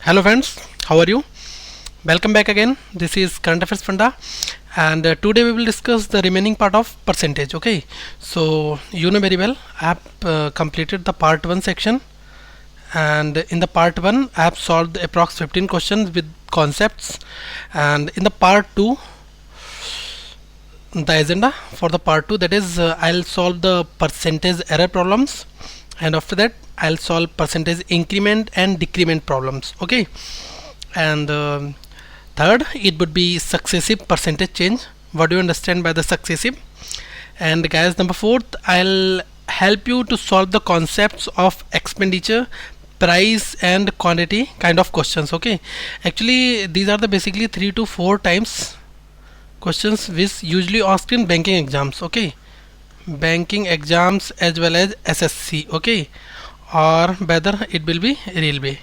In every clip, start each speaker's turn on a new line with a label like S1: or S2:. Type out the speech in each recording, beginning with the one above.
S1: Hello friends, how are you? Welcome back again. This is Current Affairs Funda, and today we will discuss the remaining part of percentage. Okay, so you know very well I have completed the part 1 section, and in the part 1 I have solved approx 15 questions with concepts, and in the part 2 the agenda for the part 2, that is I'll solve the percentage error problems, and after that I'll solve percentage increment and decrement problems. Okay, and third it would be successive percentage change. What do you understand by the successive? And guys, number fourth, I'll help you to solve the concepts of expenditure, price and quantity kind of questions. Okay, actually these are the basically 3 to 4 times questions which usually asked in banking exams. Okay, banking exams as well as SSC. Okay, or whether it will be railway.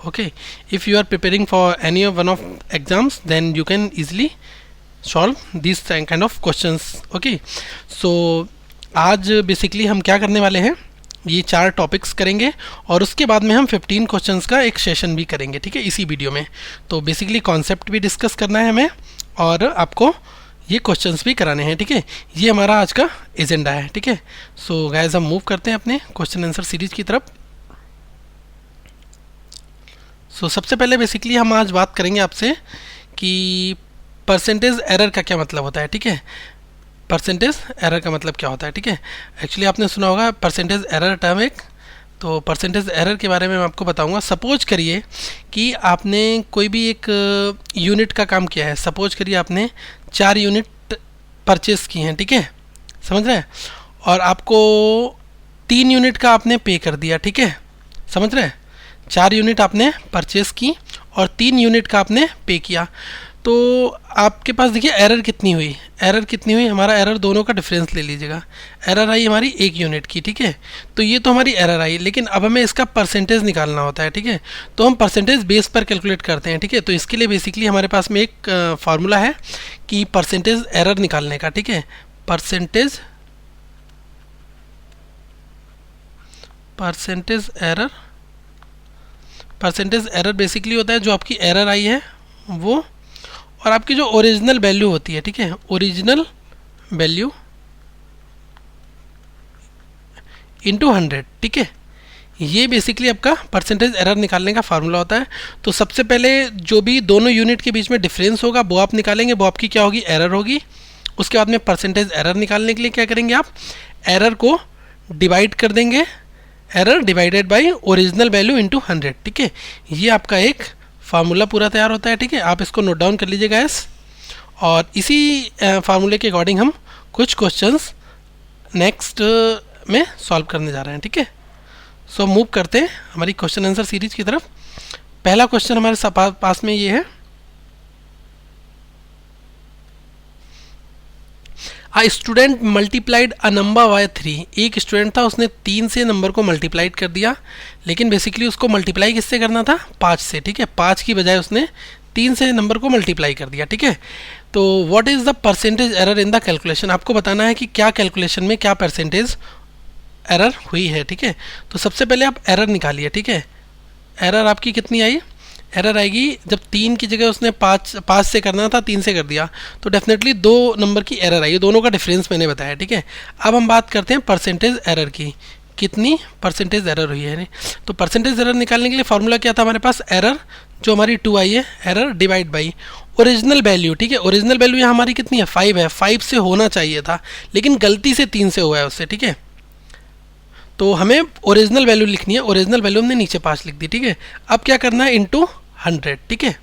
S1: Okay, if you are preparing for any of one of exams, then you can easily solve these kind of questions. Okay, so आज basically हम क्या करने वाले हैं, ये 4 topics करेंगे और उसके बाद में हम 15 क्वेश्चंस का एक सेशन भी करेंगे. ठीक है, इसी वीडियो में. तो बेसिकली कॉन्सेप्ट भी डिस्कस करना है हमें और आपको ये क्वेश्चंस भी कराने हैं. ठीक है, ये हमारा आज का एजेंडा है. ठीक है, सो गाइस हम मूव करते हैं अपने क्वेश्चन आंसर सीरीज की तरफ. सो सबसे पहले बेसिकली हम आज बात करेंगे आपसे कि परसेंटेज एरर का क्या मतलब होता है. ठीक है, परसेंटेज एरर का मतलब क्या होता है. ठीक है, एक्चुअली आपने सुना होगा परसेंटेज एरर टर्म एक. तो परसेंटेज एरर के बारे में मैं आपको बताऊंगा. सपोज करिए कि आपने कोई भी एक यूनिट का काम किया है. सपोज करिए आपने 4 यूनिट परचेस की हैं. ठीक है, समझ रहे हैं, और आपको 3 यूनिट का आपने पे कर दिया. ठीक है, समझ रहे हैं, 4 यूनिट आपने परचेस की और 3 यूनिट का आपने पे किया. तो आपके पास देखिए एरर कितनी हुई. एरर कितनी हुई, हमारा एरर दोनों का डिफरेंस ले लीजिएगा. एरर आई हमारी 1 यूनिट की. ठीक है, तो ये तो हमारी एरर आई, लेकिन अब हमें इसका परसेंटेज निकालना होता है. ठीक है, तो हम परसेंटेज बेस पर कैलकुलेट करते हैं. ठीक है, तो इसके लिए बेसिकली हमारे पास में एक फार्मूला है कि परसेंटेज एरर निकालने का. ठीक है, परसेंटेज एरर बेसिकली होता है जो आपकी एरर आई है वो और आपकी जो ओरिजिनल वैल्यू होती है. ठीक है, ओरिजिनल वैल्यू इंटू 100. ठीक है, ये बेसिकली आपका परसेंटेज एरर निकालने का फार्मूला होता है. तो सबसे पहले जो भी दोनों यूनिट के बीच में डिफरेंस होगा वो आप निकालेंगे, वो आपकी क्या होगी, एरर होगी. उसके बाद में परसेंटेज एरर निकालने के लिए क्या करेंगे, आप एरर को डिवाइड कर देंगे, error divided by original value into 100. ठीक है, ये आपका एक फार्मूला पूरा तैयार होता है. ठीक है, आप इसको नोट डाउन कर लीजिएगा गाइस, और इसी फार्मूले के अकॉर्डिंग हम कुछ क्वेश्चंस नेक्स्ट में सॉल्व करने जा रहे हैं. ठीक है, सो मूव करते हैं हमारी क्वेश्चन आंसर सीरीज की तरफ. पहला क्वेश्चन हमारे पास में ये है, a student multiplied a number by 3. एक स्टूडेंट था, उसने 3 से नंबर को मल्टीप्लाइड कर दिया, लेकिन बेसिकली उसको मल्टीप्लाई किससे करना था, 5 से. ठीक है, 5 की बजाय उसने 3 से नंबर को मल्टीप्लाई कर दिया. ठीक है, तो what is the percentage error in the calculation. आपको बताना है कि क्या कैलकुलेशन में क्या परसेंटेज एरर हुई है. ठीक है, तो सबसे पहले आप एरर निकालिए. ठीक है, एरर आपकी कितनी आई, एरर आएगी जब 3 की जगह उसने 5 से करना था 3 से कर दिया, तो डेफिनेटली 2 नंबर की एरर आई. दोनों का डिफरेंस मैंने बताया. ठीक है, अब हम बात करते हैं परसेंटेज एरर की, कितनी परसेंटेज एरर हुई है. तो परसेंटेज एरर निकालने के लिए फार्मूला क्या था हमारे पास, एरर जो हमारी 2 आई है, error divide by original value. ठीक है, ओरिजिनल वैल्यू यहाँ हमारी कितनी है, 5 है. 5 से होना चाहिए था, लेकिन गलती से 3 से हुआ है उससे. ठीक है, तो हमें ओरिजिनल वैल्यू लिखनी है. ओरिजिनल वैल्यू हमने नीचे 5 लिख दी. ठीक है, अब क्या करना है, इंटू 100. ठीक है,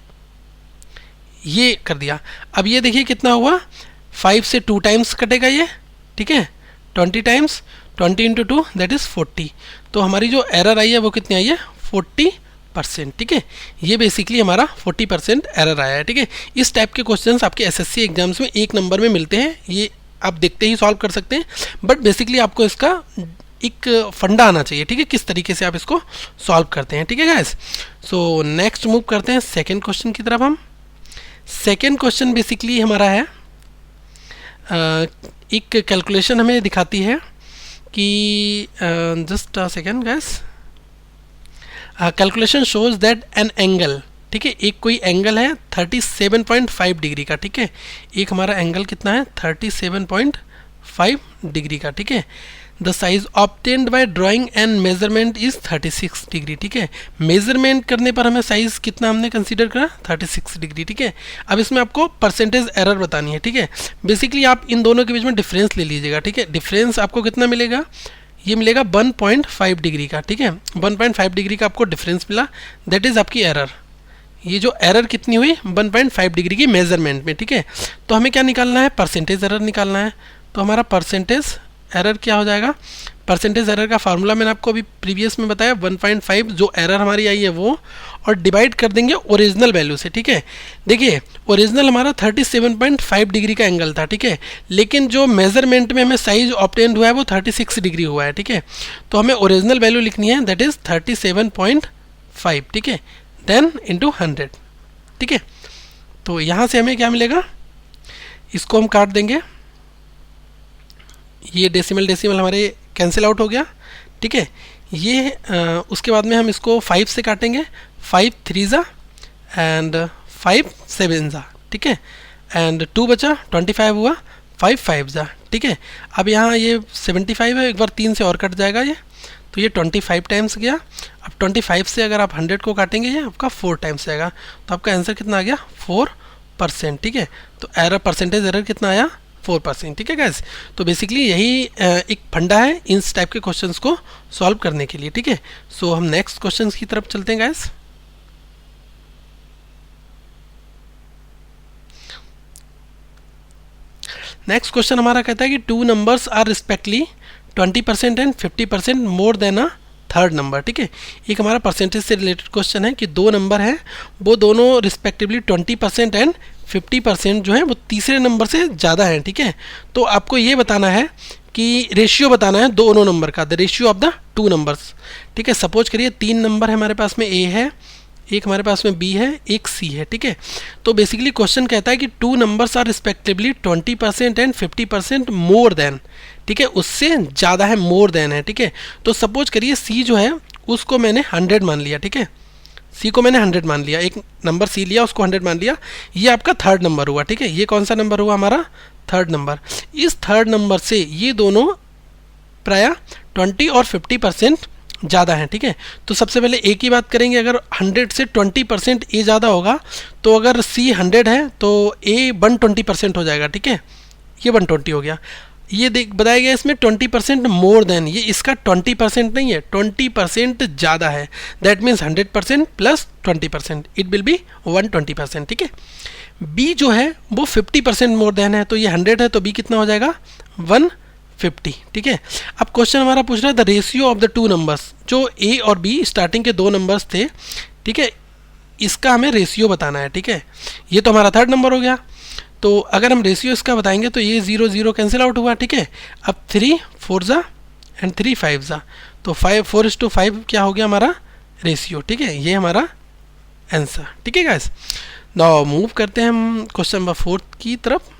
S1: ये कर दिया. अब ये देखिए कितना हुआ, 5 से 2 टाइम्स कटेगा ये. ठीक है, 20 टाइम्स 20 इंटू 2 दैट इज़ 40. तो हमारी जो एरर आई है वो कितनी आई है, 40%. ठीक है, ये बेसिकली हमारा 40% एरर आया है. ठीक है, इस टाइप के क्वेश्चंस आपके एसएससी एग्जाम्स में 1 नंबर में मिलते हैं. ये आप देखते ही सॉल्व कर सकते हैं, बट बेसिकली आपको इसका एक फंडा आना चाहिए. ठीक है, किस तरीके से आप इसको सॉल्व करते हैं. ठीक है गाइस, सो नेक्स्ट मूव करते हैं सेकंड क्वेश्चन की तरफ. हम सेकंड क्वेश्चन बेसिकली हमारा है, एक कैलकुलेशन हमें दिखाती है कि just a second guys, calculation shows that an angle, ठीक है, एक कोई एंगल है 37.5 डिग्री का, ठीक है, एक हमारा एंगल कितना है 37.5 डिग्री का, ठीक है। The size obtained by drawing and measurement is 36 degree, ठीक है, मेजरमेंट करने पर हमें साइज कितना हमने कंसीडर करा 36 डिग्री, ठीक है। अब इसमें आपको परसेंटेज एरर बतानी है, ठीक है। बेसिकली आप इन दोनों के बीच में डिफरेंस ले लीजिएगा, ठीक है। डिफरेंस आपको कितना मिलेगा, ये मिलेगा 1.5 डिग्री का, ठीक है, 1.5 डिग्री का आपको डिफरेंस मिला, दैट इज़ आपकी एरर। ये जो एरर कितनी हुई 1.5 डिग्री की मेजरमेंट में, ठीक है। तो हमें क्या निकालना है, परसेंटेज एरर निकालना है। तो हमारा परसेंटेज एरर क्या हो जाएगा, परसेंटेज एरर का फार्मूला मैंने आपको अभी प्रीवियस में बताया, 1.5 जो एरर हमारी आई है वो, और डिवाइड कर देंगे ओरिजिनल वैल्यू से, ठीक है। देखिए ओरिजिनल हमारा 37.5 डिग्री का एंगल था, ठीक है, लेकिन जो मेजरमेंट में हमें साइज ऑब्टेन्ड हुआ है वो 36 डिग्री हुआ है, ठीक है। तो हमें ओरिजिनल वैल्यू लिखनी है, दैट इज 37.5, ठीक है, देन इंटू 100, ठीक है। तो यहाँ से हमें क्या मिलेगा, इसको हम काट देंगे, ये डेसिमल डेसिमल हमारे कैंसिल आउट हो गया, ठीक है। ये उसके बाद में हम इसको 5 से काटेंगे, 5 3 ज़ा एंड 5 7 ज़ा, ठीक है, एंड 2 बचा, 25 हुआ, 5 5 ज़ा, ठीक है। अब यहाँ ये 75 है, एक बार 3 से और कट जाएगा ये, तो ये 25 टाइम्स गया। अब 25 से अगर आप 100 को काटेंगे ये आपका 4 टाइम्स आएगा, तो आपका आंसर कितना आ गया 4%, ठीक है। तो एरर परसेंटेज एरर कितना आया 4%, ठीक है गाइस। तो बेसिकली यही एक फंडा है इस टाइप के क्वेश्चंस को सॉल्व करने के लिए, ठीक है। सो हम नेक्स्ट क्वेश्चंस की तरफ चलते हैं गाइस। नेक्स्ट क्वेश्चन हमारा कहता है कि 2 numbers are respectively 20% and 50% more than a third number, ठीक है। एक हमारा परसेंटेज से रिलेटेड क्वेश्चन है कि 2 नंबर हैं, वो दोनों रिस्पेक्टिवली 20% एंड 50% जो है वो तीसरे नंबर से ज़्यादा है, ठीक है। तो आपको ये बताना है कि रेशियो बताना है दोनों नंबर का, the ratio of the 2 numbers, ठीक है। सपोज करिए 3 नंबर है हमारे पास में, ए है, एक हमारे पास में बी है, एक सी है, ठीक है। तो बेसिकली क्वेश्चन कहता है कि 2 numbers are respectively 20% and 50% more than, ठीक है, उससे ज़्यादा है, मोर देन है, ठीक है। तो सपोज करिए सी जो है उसको मैंने 100 मान लिया, ठीक है, सी को मैंने 100 मान लिया, एक नंबर सी लिया उसको 100 मान लिया, ये आपका थर्ड नंबर हुआ, ठीक है। ये कौन सा नंबर हुआ हमारा थर्ड नंबर। इस थर्ड नंबर से ये दोनों प्राय 20 और 50% ज़्यादा है, ठीक है। तो सबसे पहले ए की बात करेंगे, अगर 100 से 20% ए ज़्यादा होगा, तो अगर सी 100 है तो ए 120% हो जाएगा, ठीक है, ये 120 हो गया। ये देख बताया गया इसमें 20% मोर देन, ये इसका 20% नहीं है, 20% ज़्यादा है, that means 100% plus 20%, it will be 120%, ठीक है। बी जो है वो 50% मोर देन है, तो ये 100 है तो बी कितना हो जाएगा 150, ठीक है। अब क्वेश्चन हमारा पूछ रहा है the ratio of the 2 numbers, जो ए और बी स्टार्टिंग के 2 नंबर्स थे, ठीक है, इसका हमें रेशियो बताना है, ठीक है। ये तो हमारा थर्ड नंबर हो गया, तो अगर हम रेशियो इसका बताएंगे तो ये 0 0 कैंसिल आउट हुआ, ठीक है। अब 3 4 ज़ा एंड 3 5 ज़ा, तो 4:5 क्या हो गया हमारा रेशियो, ठीक है, ये हमारा आंसर, ठीक है गाइस। नाउ मूव करते हैं हम क्वेश्चन नंबर 4 की तरफ।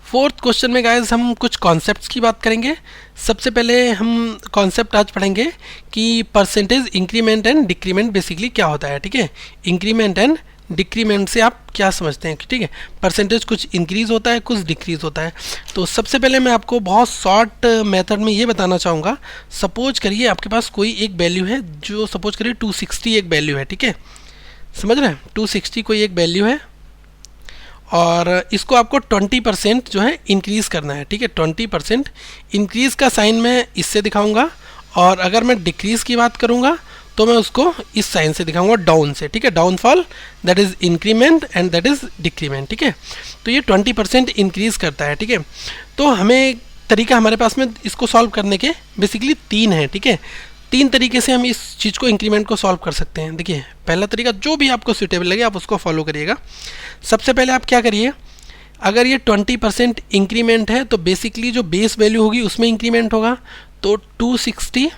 S1: 4th क्वेश्चन में गाइस हम कुछ कॉन्सेप्ट्स की बात करेंगे। सबसे पहले हम कॉन्सेप्ट आज पढ़ेंगे कि percentage increment and decrement basically क्या होता है, ठीक है। इंक्रीमेंट एंड डिक्रीमेंट से आप क्या समझते हैं, ठीक है। परसेंटेज कुछ इंक्रीज़ होता है, कुछ डिक्रीज़ होता है। तो सबसे पहले मैं आपको बहुत शॉर्ट मेथड में ये बताना चाहूँगा। सपोज करिए आपके पास कोई एक वैल्यू है, जो सपोज करिए 260 एक वैल्यू है, ठीक है, समझ रहे हैं, 260 कोई एक वैल्यू है, और इसको आपको 20% जो है इंक्रीज़ करना है, ठीक है। 20% इंक्रीज़ का साइन मैं इससे दिखाऊंगा, और अगर मैं डिक्रीज़ की बात करूंगा तो मैं उसको इस साइन से दिखाऊंगा, डाउन से, ठीक है। Downfall that is increment and that is decrement, ठीक है। तो ये 20% इंक्रीज़ करता है, ठीक है। तो हमें तरीका हमारे पास में इसको सॉल्व करने के बेसिकली 3 हैं, ठीक है। 3 तरीके से हम इस चीज़ को इंक्रीमेंट को सॉल्व कर सकते हैं। देखिए पहला तरीका जो भी आपको सूटेबल लगे आप उसको फॉलो करिएगा। सबसे पहले आप क्या करिए, अगर ये 20% इंक्रीमेंट है तो बेसिकली जो बेस वैल्यू होगी उसमें इंक्रीमेंट होगा, तो 260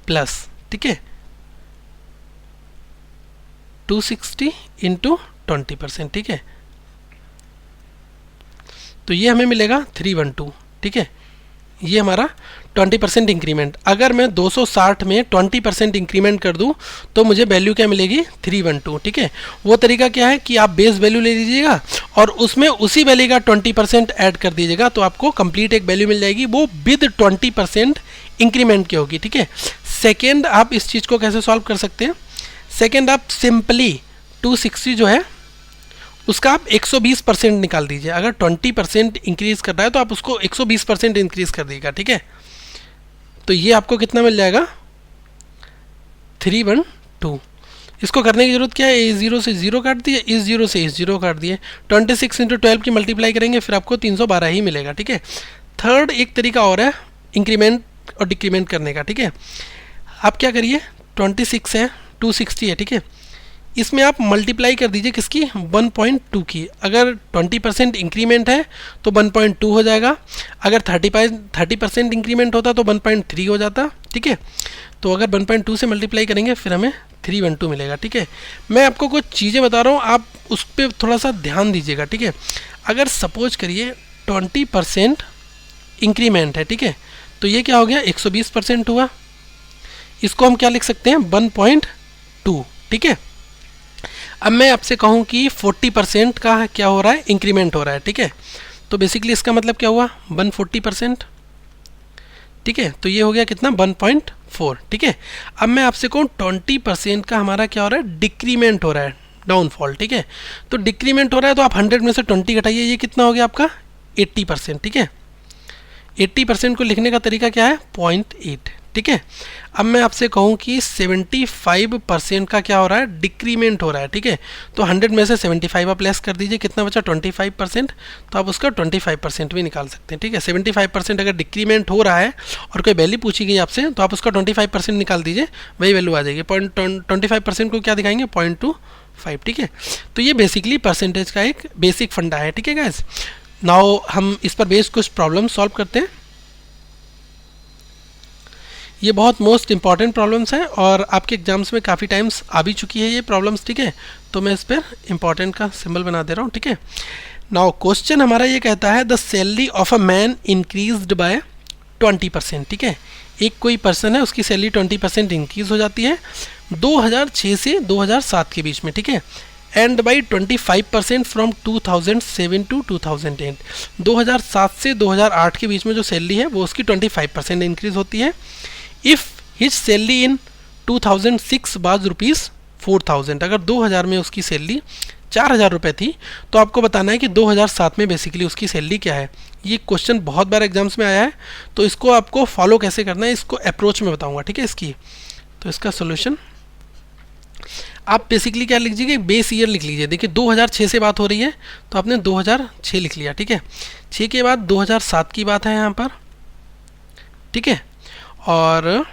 S1: प्लस, ठीक है, 260 इंटू 20%, ठीक है, तो ये हमें मिलेगा 312, ठीक है, ये हमारा 20% इंक्रीमेंट। अगर मैं 260 में 20% इंक्रीमेंट कर दूं तो मुझे वैल्यू क्या मिलेगी 312। ठीक है, वो तरीका क्या है कि आप बेस वैल्यू ले लीजिएगा और उसमें उसी वैल्यू का 20% ऐड कर दीजिएगा, तो आपको कंप्लीट एक वैल्यू मिल जाएगी, वो विद 20% इंक्रीमेंट की होगी। ठीक है, सेकेंड आप इस चीज़ को कैसे सॉल्व कर सकते हैं, सेकेंड आप सिंपली 260 जो है उसका आप 120% निकाल दीजिए। अगर 20% इंक्रीज कर रहा है तो आप उसको 120% इंक्रीज कर दीजिएगा। ठीक है, तो ये आपको कितना मिल जाएगा 312। इसको करने की जरूरत क्या है, इस 0 से 0 काट दिए, इस 0 से इस 0 काट दिए, 26 × 12 की मल्टीप्लाई करेंगे फिर आपको 312 ही मिलेगा। ठीक है, थर्ड एक तरीका और है इंक्रीमेंट और डिक्रीमेंट करने का। ठीक है, आप क्या करिए 26 है 260 है, ठीक है, इसमें आप मल्टीप्लाई कर दीजिए किसकी 1.2 की। अगर 20% इंक्रीमेंट है तो 1.2 हो जाएगा, अगर 30% इंक्रीमेंट होता तो 1.3 हो जाता। ठीक है, तो अगर 1.2 से मल्टीप्लाई करेंगे फिर हमें 312 मिलेगा। ठीक है, मैं आपको कुछ चीज़ें बता रहा हूँ, आप उस पर थोड़ा सा ध्यान दीजिएगा। ठीक है, अगर सपोज करिए 20% इंक्रीमेंट है, ठीक है, तो ये क्या हो गया 120% हुआ, इसको हम क्या लिख सकते हैं 1.2। ठीक है, अब मैं आपसे कहूँ कि 40% का क्या हो रहा है इंक्रीमेंट हो रहा है। ठीक है, तो बेसिकली इसका मतलब क्या हुआ 140%। ठीक है, तो ये हो गया कितना 1.4। ठीक है, अब मैं आपसे कहूँ 20% का हमारा क्या हो रहा है डिक्रीमेंट हो रहा है, डाउनफॉल। ठीक है, तो डिक्रीमेंट हो रहा है तो आप 100 में से 20 घटाइए, ये कितना हो गया आपका 80%। ठीक है, 80% को लिखने का तरीका क्या है 0.8। ठीक है, अब मैं आपसे कहूँ कि 75% का क्या हो रहा है डिक्रीमेंट हो रहा है। ठीक है, तो 100 में से 75 आप लेस कर दीजिए, कितना बचा 25%, तो आप उसका 25% भी निकाल सकते हैं। ठीक है, 75% अगर डिक्रीमेंट हो रहा है और कोई वैल्यू पूछी गई आपसे तो आप उसका 25% निकाल दीजिए, वही वैल्यू आ जाएगी। 25% को क्या दिखाएंगे 0.25। ठीक है, तो ये बेसिकली परसेंटेज का एक बेसिक फंडा है। ठीक है गाइस, नाउ हम इस पर बेस्ड कुछ प्रॉब्लम सॉल्व करते हैं। ये बहुत मोस्ट इंपॉर्टेंट प्रॉब्लम्स हैं और आपके एग्जाम्स में काफ़ी टाइम्स आ भी चुकी है ये प्रॉब्लम्स। ठीक है, तो मैं इस पर इंपॉर्टेंट का सिंबल बना दे रहा हूँ। ठीक है, नाउ क्वेश्चन हमारा ये कहता है the salary of a man increased by 20%। ठीक है, एक कोई पर्सन है उसकी सैलरी 20% इंक्रीज हो जाती है 2006 से 2007 के बीच में। ठीक है, एंड बाई 25% फ्रॉम 2007 टू 2008। 2007 से 2008 के बीच में जो सैलरी है वो उसकी 25% इंक्रीज होती है। If his salary in 2006 was ₹4000, अगर 2000 में उसकी सैलरी 4000 रुपये थी तो आपको बताना है कि 2007 में बेसिकली उसकी सैलरी क्या है। ये क्वेश्चन बहुत बार एग्जाम्स में आया है, तो इसको आपको फॉलो कैसे करना है इसको अप्रोच में बताऊंगा। ठीक है, इसकी तो इसका सोल्यूशन आप बेसिकली क्या लिख लीजिए बेस ईयर लिख लीजिए। देखिए 2006 से बात हो रही है तो आपने 2006 लिख लिया। ठीक है, 6 के बाद 2007 की बात है यहाँ पर। ठीक है, और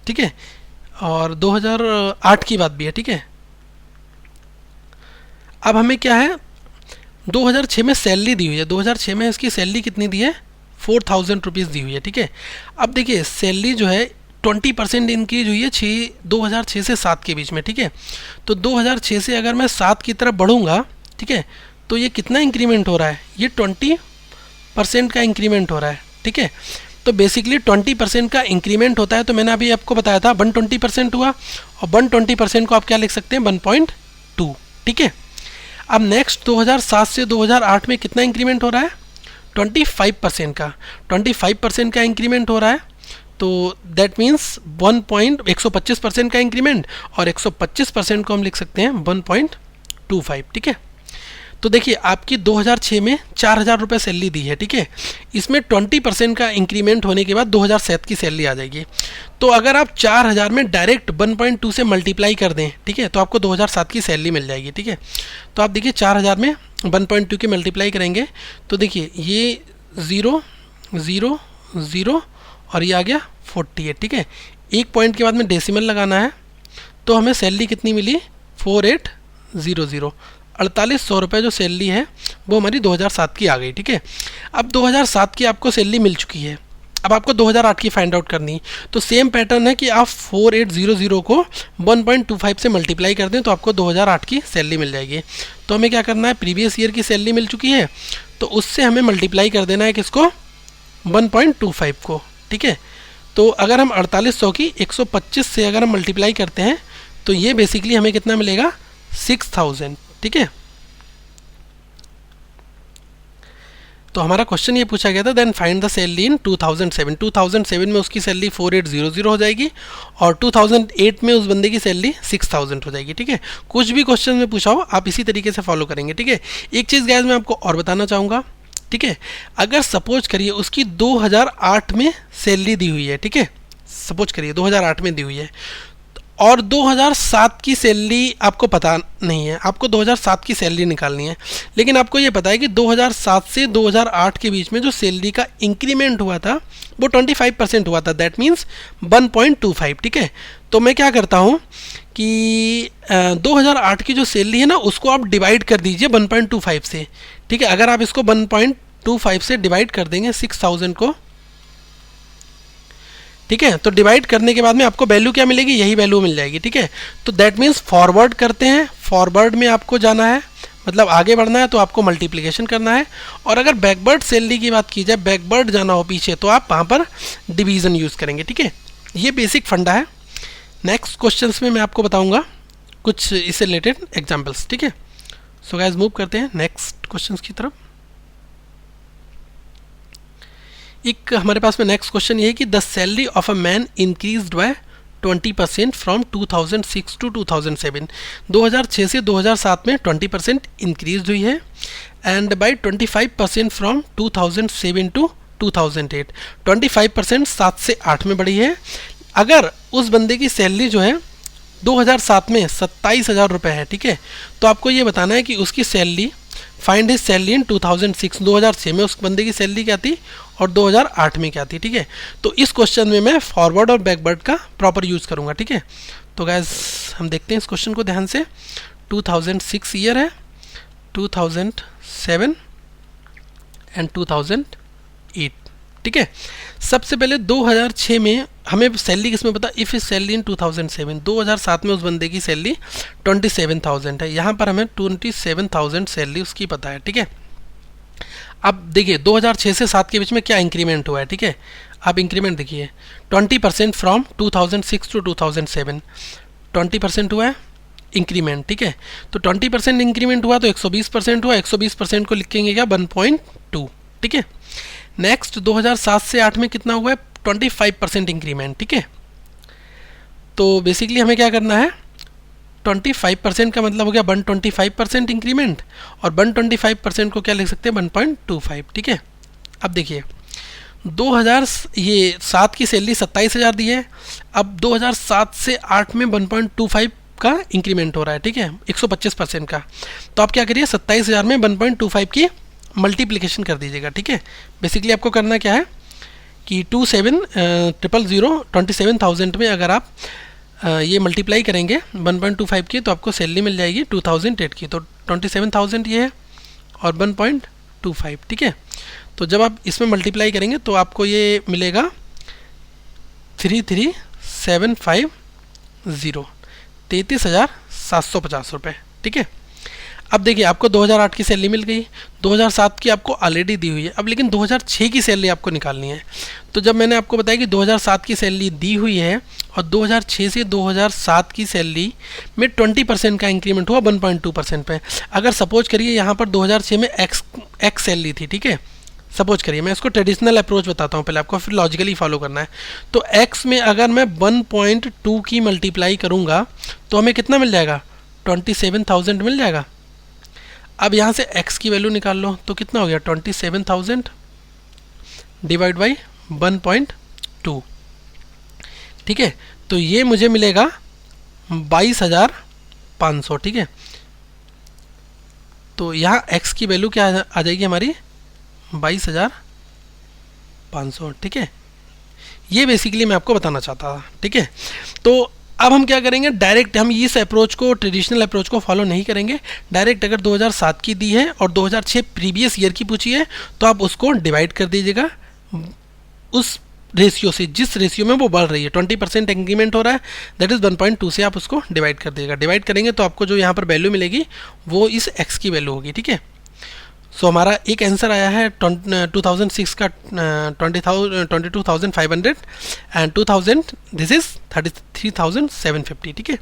S1: ठीक है, और 2008 की बात भी है। ठीक है, अब हमें क्या है 2006 में सैलरी दी हुई है, 2006 में इसकी सैलरी कितनी दी है 4000 रुपीज़ दी हुई है। ठीक है, अब देखिए सैलरी जो है 20% इंक्रीज हुई है 2006 से 7 के बीच में। ठीक है, तो 2006 से अगर मैं 7 की तरफ बढ़ूंगा, ठीक है, तो ये कितना इंक्रीमेंट हो रहा है, ये 20% का इंक्रीमेंट हो रहा है। ठीक है, तो बेसिकली 20% का इंक्रीमेंट होता है, तो मैंने अभी आपको बताया था 120% हुआ, और 120% को आप क्या लिख सकते हैं 1.2। ठीक है, अब नेक्स्ट 2007 से 2008 में कितना इंक्रीमेंट हो रहा है 25% का, 25% का इंक्रीमेंट हो रहा है, तो दैट मीन्स 125% का इंक्रीमेंट, और 125% को हम लिख सकते हैं 1.25। ठीक है, तो देखिए आपकी 2006 में 4000 रुपये सैलरी दी है। ठीक है, इसमें 20% का इंक्रीमेंट होने के बाद 2007 की सैलरी आ जाएगी। तो अगर आप 4000 में डायरेक्ट 1.2 से मल्टीप्लाई कर दें, ठीक है, तो आपको 2007 की सैलरी मिल जाएगी। ठीक है, तो आप देखिए 4000 में 1.2 की मल्टीप्लाई करेंगे तो देखिए ये 0 0 0 और ये आ गया 48। ठीक है, एक पॉइंट के बाद में डेसिमल लगाना है, तो हमें सैलरी कितनी मिली 4800, 4800 रुपये जो सैलरी है वो हमारी 2007 की आ गई। ठीक है, अब 2007 की आपको सैलरी मिल चुकी है, अब आपको 2008 की फाइंड आउट करनी, तो सेम पैटर्न है कि आप 4800 को 1.25 से मल्टीप्लाई कर दें तो आपको 2008 की सैलरी मिल जाएगी। तो हमें क्या करना है, प्रीवियस ईयर की सैलरी मिल चुकी है तो उससे हमें मल्टीप्लाई कर देना है किसको 1.25 को, ठीक है। तो अगर हम 4800 की 125 से अगर हम मल्टीप्लाई करते हैं तो ये बेसिकली हमें कितना मिलेगा, 6000, ठीक है। तो हमारा क्वेश्चन ये पूछा गया था, then find the salary in 2007। 2007 में उसकी सैलरी 4800 हो जाएगी और 2008 में उस बंदे की सैलरी 6000 हो जाएगी, ठीक है। कुछ भी क्वेश्चन में पूछा हो आप इसी तरीके से फॉलो करेंगे, ठीक है। एक चीज़ गाइस मैं आपको और बताना चाहूँगा, ठीक है। अगर सपोज करिए उसकी 2008 में सैलरी दी हुई है, ठीक है, सपोज करिए 2008 में दी हुई है और 2007 की सैलरी आपको पता नहीं है, आपको 2007 की सैलरी निकालनी है, लेकिन आपको ये पता है कि 2007 से 2008 के बीच में जो सैलरी का इंक्रीमेंट हुआ था वो 25% हुआ था, दैट मीन्स 1.25, ठीक है। तो मैं क्या करता हूँ कि 2008 की जो सैलरी है ना उसको आप डिवाइड कर दीजिए 1.25 से, ठीक है। अगर आप इसको 1.25 से डिवाइड कर देंगे 6000 को, ठीक है, तो डिवाइड करने के बाद में आपको वैल्यू क्या मिलेगी, यही वैल्यू मिल जाएगी, ठीक है। तो दैट मीन्स फॉरवर्ड करते हैं, फॉरवर्ड में आपको जाना है, मतलब आगे बढ़ना है तो आपको मल्टीप्लिकेशन करना है। और अगर बैकवर्ड सैलरी की बात की जाए, बैकवर्ड जाना हो पीछे, तो आप वहाँ पर डिवीज़न यूज़ करेंगे, ठीक है। ये बेसिक फंडा है। नेक्स्ट क्वेश्चंस में मैं आपको बताऊँगा कुछ इससे रिलेटेड एग्जाम्पल्स, ठीक है। सो गाइस मूव करते हैं नेक्स्ट क्वेश्चंस की तरफ। एक हमारे पास में नेक्स्ट क्वेश्चन ये है कि the salary of a man increased by 20% from 2006 to 2007। 2006 से 2007 में 20% इंक्रीज हुई है एंड बाय 25% फ्रॉम 2007 टू 2008। 25% 7 से 8 में बढ़ी है। अगर उस बंदे की सैलरी जो है 2007 में 27,000 रुपये है, ठीक है, तो आपको ये बताना है कि उसकी salary, find his salary in 2006। 2006 में उस बंदे की सैलरी क्या थी और 2008 में क्या थी, ठीक है। तो इस क्वेश्चन में मैं फॉरवर्ड और बैकवर्ड का प्रॉपर यूज़ करूँगा, ठीक है। तो गाइस हम देखते हैं इस क्वेश्चन को ध्यान से। 2006 ईयर है, 2007 एंड 2008, ठीक है। सबसे पहले 2006 में हमें सैलरी किसमें पता, इफ़ इज सैलरी इन 2007। 2007 में उस बंदे की सैलरी 27,000 है, यहाँ पर हमें 27,000 सैलरी उसकी पता है, ठीक है। अब देखिए 2006 से 7 के बीच में क्या इंक्रीमेंट हुआ है, ठीक है। आप इंक्रीमेंट देखिए 20% फ्रॉम 2006 टू 2007, 20% हुआ है इंक्रीमेंट, ठीक है। तो 20% इंक्रीमेंट हुआ तो 120% हुआ, 120% को लिखेंगे क्या, 1.2, ठीक है। नेक्स्ट 2007 से 8 में कितना हुआ है, 25% इंक्रीमेंट, ठीक है। तो बेसिकली हमें क्या करना है, 25% का मतलब हो गया 125% इंक्रीमेंट, और 125% को क्या लिख सकते हैं, 1.25, ठीक है। अब देखिए 2007 की सैलरी 27,000 दी है, अब 2007 से 8 में 1.25 का इंक्रीमेंट हो रहा है, ठीक है, 125% का। तो आप क्या करिए 27,000 में 1.25 की मल्टीप्लिकेशन कर दीजिएगा, ठीक है। बेसिकली आपको करना क्या है कि 27,000 में अगर आप ये मल्टीप्लाई करेंगे 1.25 की तो आपको सैलरी मिल जाएगी 2008 की। तो 27,000 ये है और 1.25, ठीक है। तो जब आप इसमें मल्टीप्लाई करेंगे तो आपको ये मिलेगा 33,750, 33,750 रुपये, ठीक है। अब देखिए आपको 2008 की सैलरी मिल गई, 2007 की आपको ऑलरेडी दी हुई है, अब लेकिन 2006 की सैलरी आपको निकालनी है। तो जब मैंने आपको बताया कि 2007 की सैलरी दी हुई है और 2006 से 2007 की सैलरी में 20% का इंक्रीमेंट हुआ 1.2% पे। अगर सपोज करिए यहाँ पर 2006 में एक्स सैलरी थी, ठीक है, सपोज करिए, मैं इसको ट्रेडिशनल अप्रोच बताता हूँ पहले आपको, फिर लॉजिकली फॉलो करना है। तो एक्स में अगर मैं 1.2 की मल्टीप्लाई करूँगा तो हमें कितना मिल जाएगा, 27,000 मिल जाएगा। अब यहाँ से x की वैल्यू निकाल लो तो कितना हो गया, 27,000 डिवाइड बाई 1.2, ठीक है। तो ये मुझे मिलेगा 22,500, ठीक है। तो यहाँ x की वैल्यू क्या आ जाएगी हमारी, 22,500, ठीक है। ये बेसिकली मैं आपको बताना चाहता था, ठीक है। तो अब हम क्या करेंगे, डायरेक्ट हम इस अप्रोच को, ट्रेडिशनल अप्रोच को फॉलो नहीं करेंगे। डायरेक्ट अगर 2007 की दी है और 2006 प्रीवियस ईयर की पूछी है तो आप उसको डिवाइड कर दीजिएगा उस रेशियो से, जिस रेशियो में वो बढ़ रही है। 20% इंक्रीमेंट हो रहा है, दैट इज़ 1.2 से आप उसको डिवाइड कर दीजिएगा। डिवाइड करेंगे तो आपको जो यहाँ पर वैल्यू मिलेगी वो इस x की वैल्यू होगी, ठीक है। सो हमारा एक आंसर आया है 2006 का 22,500 एंड 2000 दिस इज 33,750, ठीक है।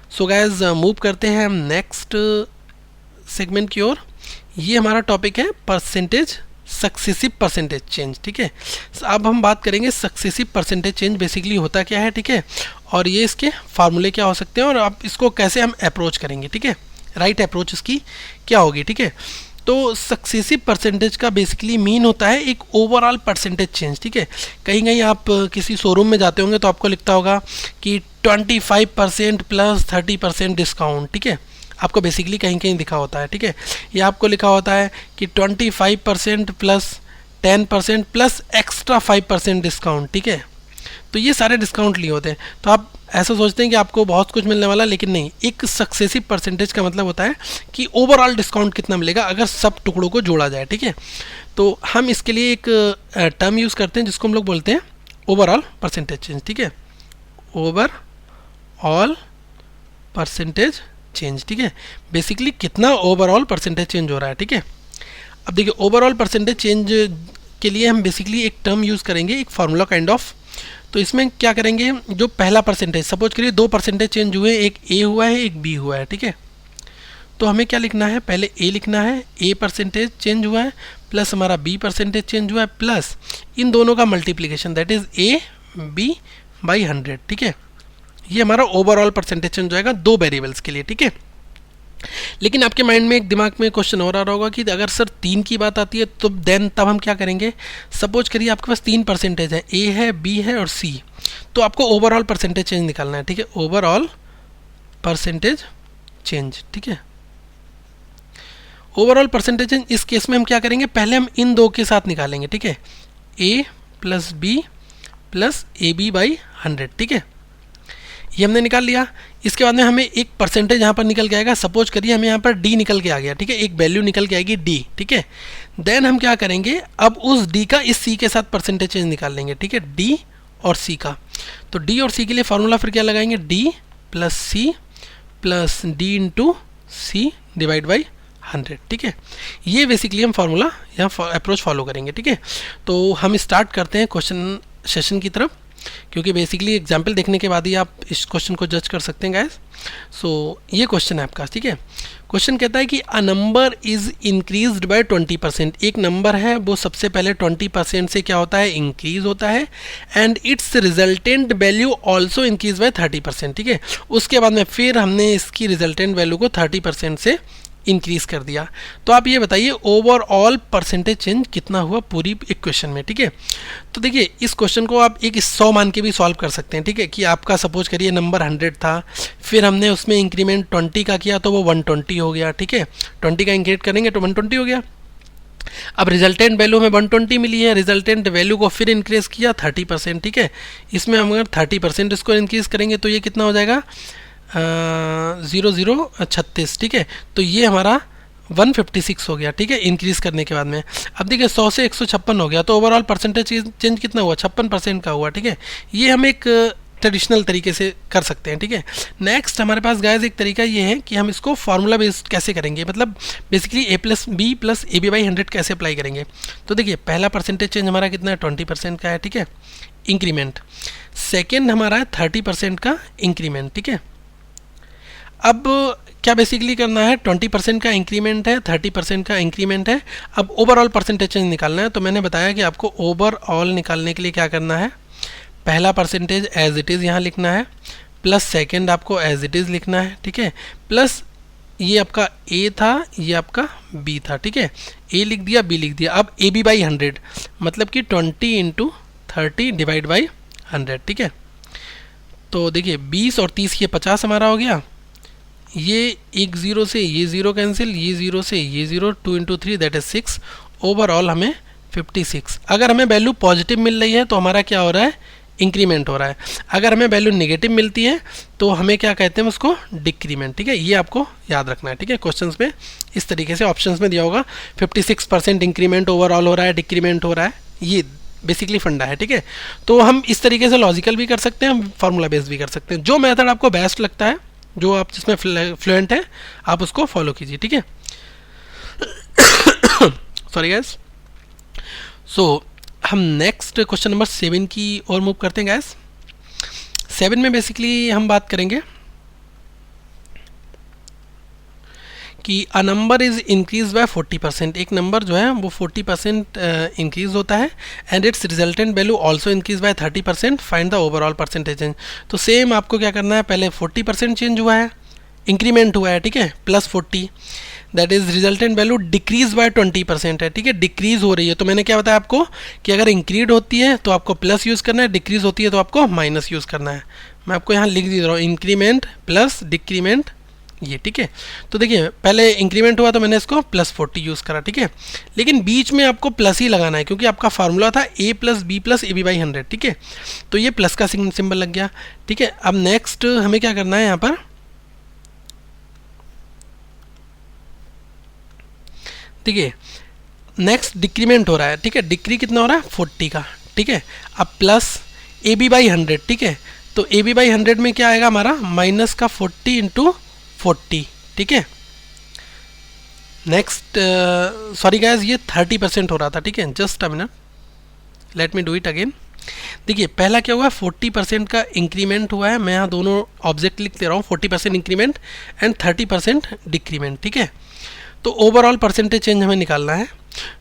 S1: सो गाइज मूव करते हैं हम नेक्स्ट सेगमेंट की ओर। ये हमारा टॉपिक है परसेंटेज सक्सेसिव परसेंटेज चेंज, ठीक है। अब हम बात करेंगे सक्सेसिव परसेंटेज चेंज बेसिकली होता क्या है, ठीक है, और ये इसके फार्मूले क्या हो सकते हैं और अब इसको कैसे हम अप्रोच करेंगे, ठीक है, राइट अप्रोच इसकी क्या होगी, ठीक है। तो सक्सेसिव परसेंटेज का बेसिकली मीन होता है एक ओवरऑल परसेंटेज चेंज, ठीक है। कहीं कहीं आप किसी शोरूम में जाते होंगे तो आपको लिखता होगा कि 25% प्लस 30% डिस्काउंट, ठीक है, आपको बेसिकली कहीं कहीं दिखा होता है, ठीक है। या आपको लिखा होता है कि 25% प्लस 10% प्लस एक्स्ट्रा 5% डिस्काउंट, ठीक है। तो ये सारे डिस्काउंट लिए होते हैं, तो आप ऐसा सोचते हैं कि आपको बहुत कुछ मिलने वाला, लेकिन नहीं। एक सक्सेसिव परसेंटेज का मतलब होता है कि ओवरऑल डिस्काउंट कितना मिलेगा अगर सब टुकड़ों को जोड़ा जाए, ठीक है। तो हम इसके लिए एक टर्म यूज़ करते हैं जिसको हम लोग बोलते हैं ओवरऑल परसेंटेज चेंज, ठीक है, ओवरऑल परसेंटेज चेंज, ठीक है। बेसिकली कितना ओवरऑल परसेंटेज चेंज हो रहा है, ठीक है। अब देखिए ओवरऑल परसेंटेज चेंज के लिए हम बेसिकली एक टर्म यूज़ करेंगे, एक फार्मूला काइंड ऑफ। तो इसमें क्या करेंगे, जो पहला परसेंटेज, सपोज करिए 2 परसेंटेज चेंज हुए, एक ए हुआ है एक बी हुआ है, ठीक है। तो हमें क्या लिखना है, पहले ए लिखना है, ए परसेंटेज चेंज हुआ है प्लस हमारा बी परसेंटेज चेंज हुआ है प्लस इन दोनों का multiplication, that is A B by 100, ठीक है। ये हमारा ओवरऑल परसेंटेज चेंज जाएगा 2 वेरिएबल्स के लिए, ठीक है। लेकिन आपके माइंड में एक दिमाग में क्वेश्चन और आ रहा होगा कि अगर सर 3 की बात आती है तो देन तब हम क्या करेंगे। सपोज करिए आपके पास 3 परसेंटेज है, ए है, बी है और सी, तो आपको ओवरऑल परसेंटेज चेंज निकालना है, ठीक है, ओवरऑल परसेंटेज चेंज, ठीक है। ओवरऑल परसेंटेज चेंज इस केस में हम क्या करेंगे, पहले हम इन दो के साथ निकालेंगे, ठीक है, A plus B plus A B by 100, ठीक है। ये हमने निकाल लिया। इसके बाद में हमें एक परसेंटेज यहाँ पर निकल के आएगा, सपोज करिए हमें यहाँ पर डी निकल के आ गया, ठीक है, एक वैल्यू निकल के आएगी डी, ठीक है। देन हम क्या करेंगे, अब उस डी का इस सी के साथ परसेंटेज चेंज निकाल लेंगे, ठीक है, डी और सी का। तो डी और सी के लिए फार्मूला फिर क्या लगाएंगे, D plus D into C divide by 100, ठीक है। ये बेसिकली हम फार्मूला यहाँ अप्रोच फॉलो करेंगे, ठीक है। तो हम स्टार्ट करते हैं क्वेश्चन सेशन की तरफ, क्योंकि बेसिकली एग्जाम्पल देखने के बाद ही आप इस क्वेश्चन को जज कर सकते हैं गाइस। सो ये क्वेश्चन है आपका, ठीक है। क्वेश्चन कहता है कि अ नंबर इज इंक्रीज्ड बाय 20%, एक नंबर है वो सबसे पहले 20% से क्या होता है, इंक्रीज होता है, and it's resultant value also increase by 30%, ठीक है। उसके बाद में फिर हमने इसकी रिजल्टेंट वैल्यू को 30% से इंक्रीज कर दिया। तो आप ये बताइए ओवरऑल परसेंटेज चेंज कितना हुआ पूरी इक्वेशन में, ठीक है। तो देखिए इस क्वेश्चन को आप एक 100 मान के भी सॉल्व कर सकते हैं, ठीक है, कि आपका सपोज करिए नंबर 100 था, फिर हमने उसमें इंक्रीमेंट 20 का किया तो वो 120 हो गया, ठीक है। 20 का इंक्रीमेंट करेंगे तो 120 हो गया। अब रिजल्टेंट वैल्यू में 120 मिली है, रिजल्टेंट वैल्यू को फिर इंक्रीज किया 30%, ठीक है। इसमें हम अगर 30% इसको इंक्रीज करेंगे तो ये कितना हो जाएगा, 36, ठीक है। तो ये हमारा 156 हो गया, ठीक है, इंक्रीज करने के बाद में। अब देखिए 100 से 156 हो गया, तो ओवरऑल परसेंटेज चेंज कितना हुआ, 56% का हुआ, ठीक है। ये हम एक ट्रेडिशनल तरीके से कर सकते हैं, ठीक है। नेक्स्ट हमारे पास गाइस एक तरीका ये है कि हम इसको फार्मूला बेस्ड कैसे करेंगे, मतलब basically A plus B plus A B by 100 कैसे अप्लाई करेंगे। तो देखिए पहला परसेंटेज चेंज हमारा कितना है, 20% का है, ठीक है, इंक्रीमेंट। सेकेंड हमारा है 30% का इंक्रीमेंट, ठीक है। अब क्या बेसिकली करना है, 20% का इंक्रीमेंट है, 30% का इंक्रीमेंट है। अब ओवरऑल परसेंटेज चेंज निकालना है, तो मैंने बताया कि आपको ओवरऑल निकालने के लिए क्या करना है, पहला परसेंटेज एज इट इज़ यहाँ लिखना है, प्लस सेकंड आपको एज इट इज़ लिखना है, ठीक है, प्लस ये आपका ए था, ये आपका बी था, ठीक है, ए लिख दिया, बी लिख दिया। अब ए बी बाई 100 मतलब कि 20 इंटू 30 डिवाइड बाई 100, ठीक है। तो देखिए 20 और 30 ये 50 हमारा हो गया, ये एक ज़ीरो से ये ज़ीरो कैंसिल, ये ज़ीरो से ये zero, 2 into 3 that is 6, overall हमें 56। अगर हमें वैल्यू पॉजिटिव मिल रही है तो हमारा क्या हो रहा है, इंक्रीमेंट हो रहा है। अगर हमें वैल्यू नेगेटिव मिलती है तो हमें क्या कहते हैं, उसको डिक्रीमेंट, ठीक है। ये आपको याद रखना है, ठीक है। क्वेश्चंस में इस तरीके से ऑप्शंस में दिया होगा 56% इंक्रीमेंट ओवरऑल हो रहा है, डिक्रीमेंट हो रहा है, ये बेसिकली फंडा है, ठीक है। तो हम इस तरीके से लॉजिकल भी कर सकते हैं, हम फार्मूला बेस्ड भी कर सकते हैं। जो मेथड आपको बेस्ट लगता है, जो आप जिसमें फ्लुएंट है, आप उसको फॉलो कीजिए, ठीक है। Sorry gas. सो हम नेक्स्ट क्वेश्चन नंबर 7 की ओर मूव करते हैं गैस। 7 में बेसिकली हम बात करेंगे कि a number is increase by 40%। एक नंबर जो है वो 40% इंक्रीज होता है and it's resultant value also increase by 30%, find the overall percentage change. तो सेम आपको क्या करना है, पहले 40% चेंज हुआ है, इंक्रीमेंट हुआ है, ठीक है, plus 40, that is resultant value decrease by 20% है, ठीक है, डिक्रीज हो रही है। तो मैंने क्या बताया आपको कि अगर इंक्रीज होती है तो आपको प्लस यूज़ करना है, डिक्रीज होती है तो आपको माइनस यूज़ करना है। मैं आपको यहाँ लिख दे रहा हूँ, इंक्रीमेंट प्लस डिक्रीमेंट, ये ठीक है। तो देखिए पहले इंक्रीमेंट हुआ तो मैंने इसको प्लस 40 यूज़ करा, ठीक है, लेकिन बीच में आपको प्लस ही लगाना है क्योंकि आपका फार्मूला था a plus B plus A B by 100, ठीक है। तो ये प्लस का सिंबल लग गया, ठीक है। अब नेक्स्ट हमें क्या करना है यहाँ पर, देखिए नेक्स्ट डिक्रीमेंट हो रहा है, ठीक है, डिक्री कितना हो रहा है 40 का, ठीक है। अब प्लस ए बी बाई 100, ठीक है, तो ए बी बाई 100 में क्या आएगा हमारा, माइनस का 40 इंटू 40, ठीक है। नेक्स्ट सॉरी गाइस, ये 30% हो रहा था, ठीक है, just a minute, let me do it again. देखिए पहला क्या हुआ है, 40% का इंक्रीमेंट हुआ है, मैं यहाँ दोनों ऑब्जेक्ट लिख दे रहा हूँ, 40% इंक्रीमेंट एंड 30% डिक्रीमेंट, ठीक है। तो ओवरऑल परसेंटेज चेंज हमें निकालना है,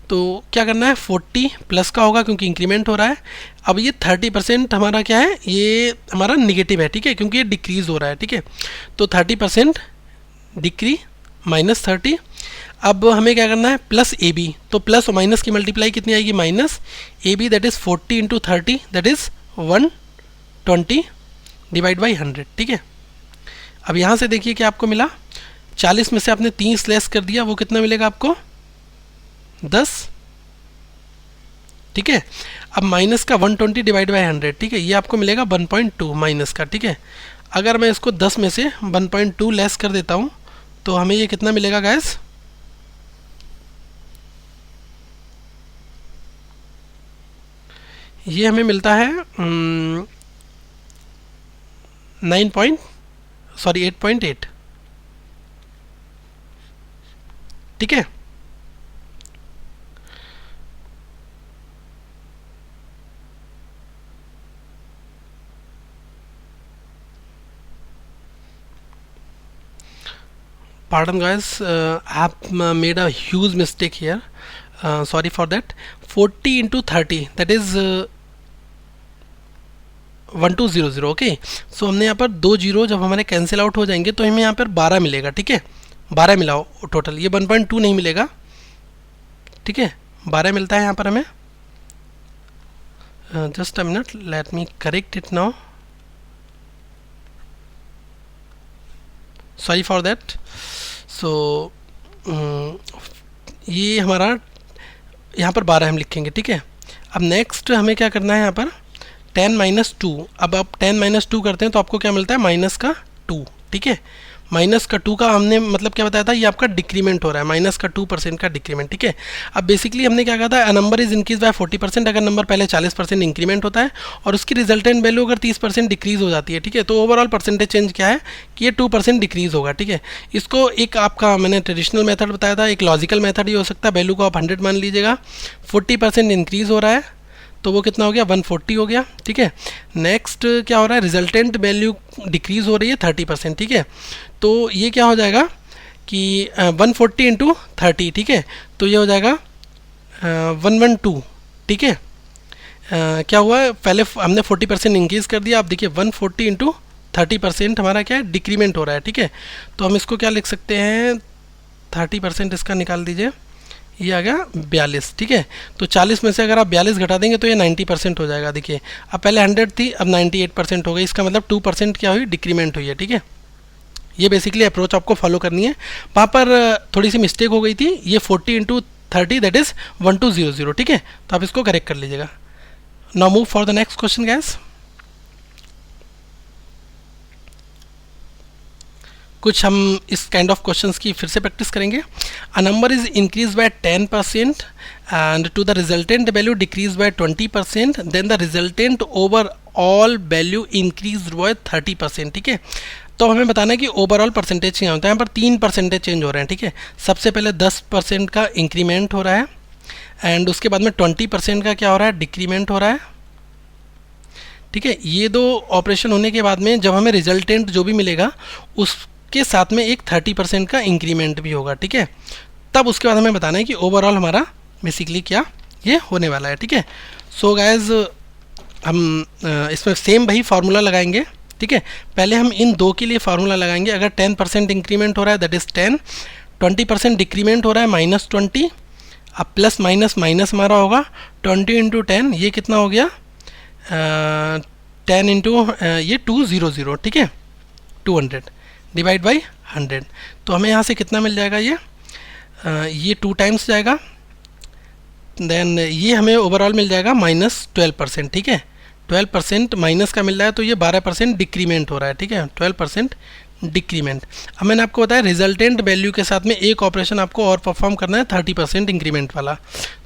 S1: तो क्या करना है, 40 प्लस का होगा क्योंकि इंक्रीमेंट हो रहा है। अब ये 30% हमारा क्या है, ये हमारा निगेटिव है, ठीक है, क्योंकि ये डिक्रीज हो रहा है, ठीक है। तो 30% डिक्री माइनस 30। अब हमें क्या करना है, प्लस ए बी, तो प्लस और माइनस की मल्टीप्लाई कितनी आएगी, minus A B, that is 40 into 30, that is 120 divide by 100, ठीक है। अब यहाँ से देखिए क्या आपको मिला, 40 में से आपने 30 लेस कर दिया, वो कितना मिलेगा आपको, 10, ठीक है। अब माइनस का 120 डिवाइड बाई 100, ठीक है, ये आपको मिलेगा 1.2 माइनस का, ठीक है। अगर मैं इसको 10 में से 1.2 लेस कर देता हूँ तो हमें ये कितना मिलेगा गाइस, ये हमें मिलता है 8.8, ठीक है। Pardon guys, I have made a huge mistake here, sorry for that. 40 into 30, that is 1200, okay. सो हमने यहाँ पर 2 जीरो जब हमारे कैंसिल आउट हो जाएंगे तो हमें यहाँ पर 12 मिलेगा, ठीक है, 12 मिलाओ टोटल, ये 1.2 नहीं मिलेगा, ठीक है, 12 मिलता है यहाँ पर हमें। Just a minute, let me correct it now, sorry for that. So ये हमारा यहाँ पर 12 हम लिखेंगे, ठीक है। अब नेक्स्ट हमें क्या करना है यहाँ पर, 10 माइनस 2, अब आप 10 माइनस 2 करते हैं तो आपको क्या मिलता है, माइनस का 2, ठीक है। माइनस का 2 का हमने मतलब क्या बताया था, ये आपका डिक्रीमेंट हो रहा है, माइनस का 2% का डिक्रीमेंट, ठीक है। अब बेसिकली हमने क्या कहा था, अ नंबर इज इंक्रीज बाय 40%, अगर नंबर पहले 40% इंक्रीमेंट होता है और उसकी रिजल्टेंट वैल्यू अगर 30% डिक्रीज हो जाती है, ठीक है, तो ओवरऑल परसेंटेज चेंज क्या है कि ये 2% डिक्रीज होगा, ठीक है। इसको एक आपका मैंने ट्रेडिशनल मेथड बताया था, एक लॉजिकल मेथड ही हो सकता है, वैल्यू को आप 100 मान लीजिएगा, 40% इंक्रीज हो रहा है तो वो कितना हो गया, 140 हो गया, ठीक है। नेक्स्ट क्या हो रहा है, रिजल्टेंट वैल्यू डिक्रीज हो रही है 30%, ठीक है। तो ये क्या हो जाएगा कि 140 इंटू 30, ठीक है, तो ये हो जाएगा 112, ठीक है। क्या हुआ, पहले हमने 40% इंक्रीज कर दिया, अब देखिए 140 इंटू 30% हमारा क्या है, डिक्रीमेंट हो रहा है, ठीक है। तो हम इसको क्या लिख सकते हैं, 30% इसका निकाल दीजिए, ये आ गया 42, ठीक है। तो 40 में से अगर आप 42 घटा देंगे तो ये 90% हो जाएगा, देखिए अब पहले 100 थी, अब 98% हो गई, इसका मतलब 2% क्या हुई, डिक्रीमेंट हुई है, ठीक है। ये बेसिकली अप्रोच आपको फॉलो करनी है, वहाँ पर थोड़ी सी मिस्टेक हो गई थी, ये 40 इंटू 30 दैट इज़ 1200, ठीक है, तो आप इसको करेक्ट कर लीजिएगा। Now move for the next question gas. कुछ हम इस काइंड ऑफ क्वेश्चंस की फिर से प्रैक्टिस करेंगे। A number is increase by 10% and to the resultant value decrease by 20%, then the resultant overall value increase by 30%, ठीक है। तो हमें बताना है कि ओवरऑल परसेंटेज क्या होता है। यहाँ पर 3 परसेंटेज चेंज हो रहे हैं, ठीक है। सबसे पहले 10% का इंक्रीमेंट हो रहा है, एंड उसके बाद में 20% का क्या हो रहा है, डिक्रीमेंट हो रहा है, ठीक है। ये दो ऑपरेशन होने के बाद में जब हमें रिजल्टेंट जो भी मिलेगा उसके साथ में एक 30% का इंक्रीमेंट भी होगा, ठीक है। तब उसके बाद हमें बताना है कि ओवरऑल हमारा बेसिकली क्या ये होने वाला है, ठीक है। सो गाइज हम इसमें सेम वही फार्मूला लगाएंगे, ठीक है। पहले हम इन दो के लिए फार्मूला लगाएंगे। अगर 10% इंक्रीमेंट हो रहा है दैट इज़ 10, 20% डिक्रीमेंट हो रहा है -20, अब प्लस माइनस माइनस हमारा होगा 20 × 10, ये कितना हो गया 10 इंटू ये 200, ठीक है, 200 डिवाइड बाई 100। तो हमें यहाँ से कितना मिल जाएगा, ये 2 टाइम्स जाएगा, देन ये हमें ओवरऑल मिल जाएगा -12%, ठीक है। 12% माइनस का मिल रहा है तो ये 12% डिक्रीमेंट हो रहा है, ठीक है, 12% डिक्रीमेंट। अब मैंने आपको बताया रिजल्टेंट वैल्यू के साथ में एक ऑपरेशन आपको और परफॉर्म करना है 30% इंक्रीमेंट वाला।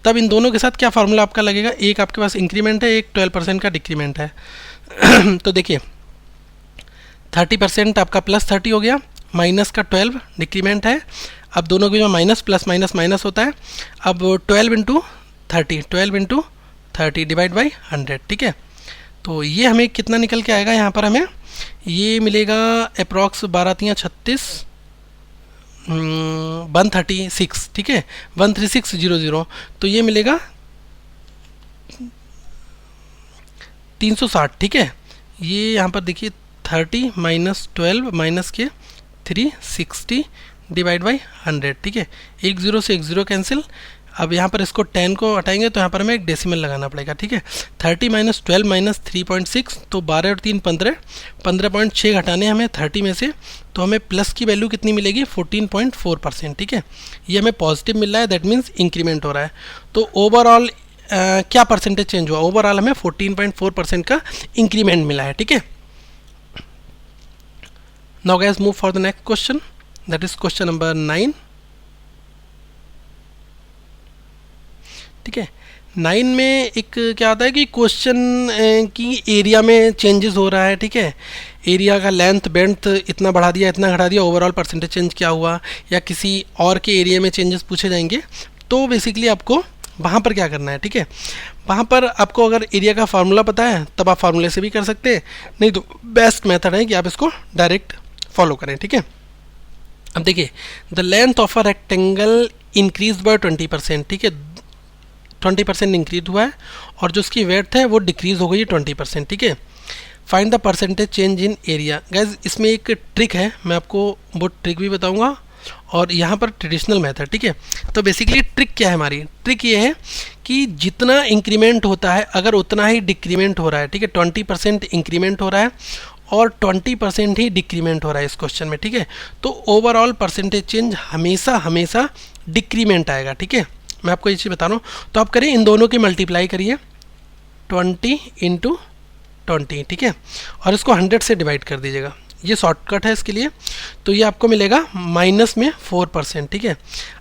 S1: तब इन दोनों के साथ क्या फार्मूला आपका लगेगा, एक आपके पास इंक्रीमेंट है, एक 12% का डिक्रीमेंट है। तो देखिए 30% आपका +30 हो गया, माइनस का 12 डिक्रीमेंट है। अब दोनों के जो माइनस प्लस माइनस माइनस होता है। अब 12 × 30 डिवाइड बाई 100, ठीक है। तो ये हमें कितना निकल के आएगा, यहाँ पर हमें ये मिलेगा अप्रॉक्स 12 × 36 136, ठीक है, 13600। तो ये मिलेगा 360, ठीक है। ये यहाँ पर देखिए 30 - 12 माइनस के 360 डिवाइड बाई 100, ठीक है। 1 0 से 1 0 कैंसिल। अब यहाँ पर इसको 10 को हटाएंगे तो यहाँ पर हमें एक डेसिमल लगाना पड़ेगा, ठीक है। 30 - 12 - 3.6, तो 12 और 3 15, 15.6 घटाने हमें 30 में से, तो हमें प्लस की वैल्यू कितनी मिलेगी 14.4%, ठीक है। ये हमें पॉजिटिव मिल रहा है, दैट मीन्स इंक्रीमेंट हो रहा है। तो ओवरऑल क्या परसेंटेज चेंज हुआ, ओवरऑल हमें 14.4% का इंक्रीमेंट मिला है, ठीक है। Now guys move for the next question, that is question number 9, ठीक है। 9 में एक क्या होता है कि क्वेश्चन की एरिया में चेंजेस हो रहा है, ठीक है। एरिया का लेंथ बेंथ इतना बढ़ा दिया इतना घटा दिया, ओवरऑल परसेंटेज चेंज क्या हुआ, या किसी और के एरिया में चेंजेस पूछे जाएंगे। तो बेसिकली आपको वहाँ पर क्या करना है, ठीक है। वहाँ पर आपको अगर एरिया का फार्मूला पता है तब आप फार्मूले से भी कर सकते हैं, नहीं तो बेस्ट मेथड है कि आप इसको डायरेक्ट फॉलो करें, ठीक है। अब देखिए the length of a rectangle increase by 20%, ठीक है, 20% इंक्रीज हुआ है, और जो उसकी वेड्थ है वो डिक्रीज हो गई है 20%, ठीक है। Find the percentage change in area. Guys इसमें एक ट्रिक है, मैं आपको वो ट्रिक भी बताऊंगा, और यहाँ पर ट्रेडिशनल मेथड, ठीक है। तो बेसिकली ट्रिक क्या है, हमारी ट्रिक ये है कि जितना इंक्रीमेंट होता है अगर उतना ही डिक्रीमेंट हो रहा है, ठीक है। 20% इंक्रीमेंट हो रहा है और 20% ही डिक्रीमेंट हो रहा है इस क्वेश्चन में, ठीक है। तो ओवरऑल परसेंटेज चेंज हमेशा हमेशा डिक्रीमेंट आएगा, ठीक है। मैं आपको ये चीज़ बता रहा हूँ। तो आप करिए इन दोनों की मल्टीप्लाई करिए 20 × 20, ठीक है, और इसको 100 से डिवाइड कर दीजिएगा, ये शॉर्टकट है इसके लिए। तो ये आपको मिलेगा माइनस में 4%, ठीक है।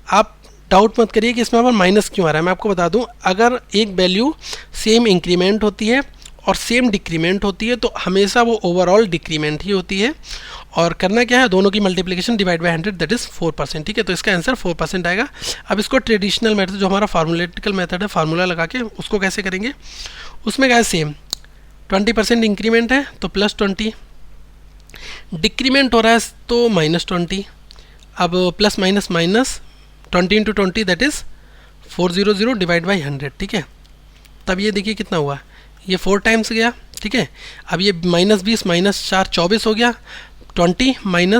S1: आप डाउट मत करिए कि इसमें हमारा माइनस क्यों आ रहा है। मैं आपको बता दूं, अगर एक वैल्यू सेम इंक्रीमेंट होती है और सेम डिक्रीमेंट होती है तो हमेशा वो ओवरऑल डिक्रीमेंट ही होती है। और करना क्या है, दोनों की multiplication divide by 100 that is 4%, ठीक है। तो इसका आंसर 4% आएगा। अब इसको ट्रेडिशनल मेथड जो हमारा फार्मूलेटिकल मेथड है, फार्मूला लगा के उसको कैसे करेंगे, उसमें क्या है सेम 20% इंक्रीमेंट है तो +20, डिक्रीमेंट हो रहा है तो -20। अब plus minus minus 20 × 20 that is 400 divide by 100, ठीक है। तब ये देखिए कितना हुआ, ये 4 टाइम्स गया, ठीक है। अब ये -20 -4 24 हो गया, 20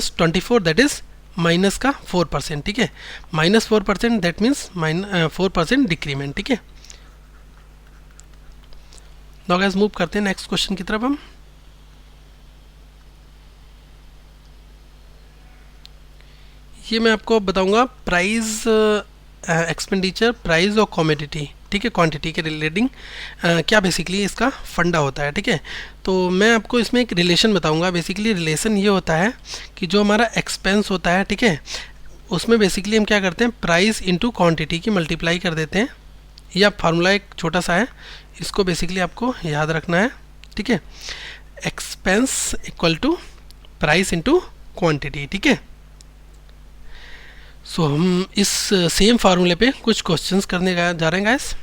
S1: - 24 दैट इज़ माइनस का 4%, ठीक है। -4% दैट मीन्स 4% डिक्रीमेंट, ठीक है। नाउ गाइस मूव करते हैं नेक्स्ट क्वेश्चन की तरफ हम। ये मैं आपको बताऊंगा प्राइस एक्सपेंडिचर, प्राइस और कॉमोडिटी, ठीक है, क्वांटिटी के रिलेटिंग क्या बेसिकली इसका फंडा होता है, ठीक है। तो मैं आपको इसमें एक रिलेशन बताऊंगा। बेसिकली रिलेशन ये होता है कि जो हमारा एक्सपेंस होता है, ठीक है, उसमें बेसिकली हम क्या करते हैं, प्राइस इंटू क्वांटिटी की मल्टीप्लाई कर देते हैं। यह फार्मूला एक छोटा सा है, इसको बेसिकली आपको याद रखना है, ठीक है। Expense equal to price into quantity, ठीक है। सो हम इस सेम फार्मूले पे कुछ क्वेश्चंस करने जा रहे हैं गाइस।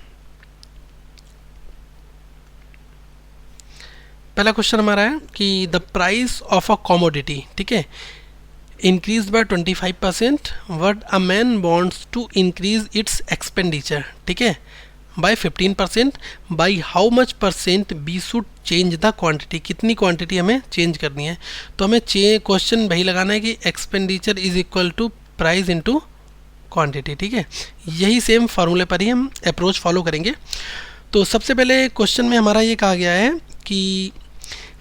S1: पहला क्वेश्चन हमारा है कि the price of a commodity, ठीक है, increase by 25%, but a man wants to increase its expenditure, ठीक है, by 15%, by how much percent we should change the quantity, कितनी क्वांटिटी हमें चेंज करनी है। तो हमें क्वेश्चन वही लगाना है कि expenditure is equal to price into quantity, ठीक है। यही सेम फार्मूले पर ही हम अप्रोच फॉलो करेंगे। तो सबसे पहले क्वेश्चन में हमारा ये कहा गया है कि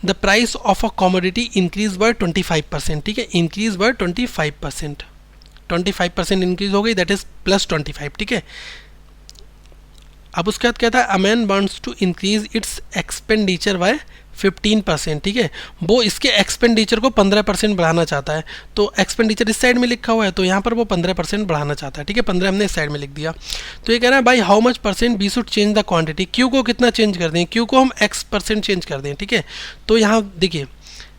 S1: the price of a commodity increase by 25%, ठीक है, इंक्रीज बाय 25%, 25% इंक्रीज हो गई, दैट इज प्लस 25, ठीक है। अब उसके बाद कहता है a man wants to increase its expenditure by 15%, ठीक है, वो इसके एक्सपेंडिचर को 15% बढ़ाना चाहता है। तो एक्सपेंडिचर इस साइड में लिखा हुआ है, तो यहाँ पर वो 15% बढ़ाना चाहता है, ठीक है, 15 हमने इस साइड में लिख दिया। तो ये कह रहा है by how much percent we should change the quantity, Q को कितना चेंज कर दें, क्यू को हम x% चेंज कर दें, ठीक है। तो यहाँ देखिए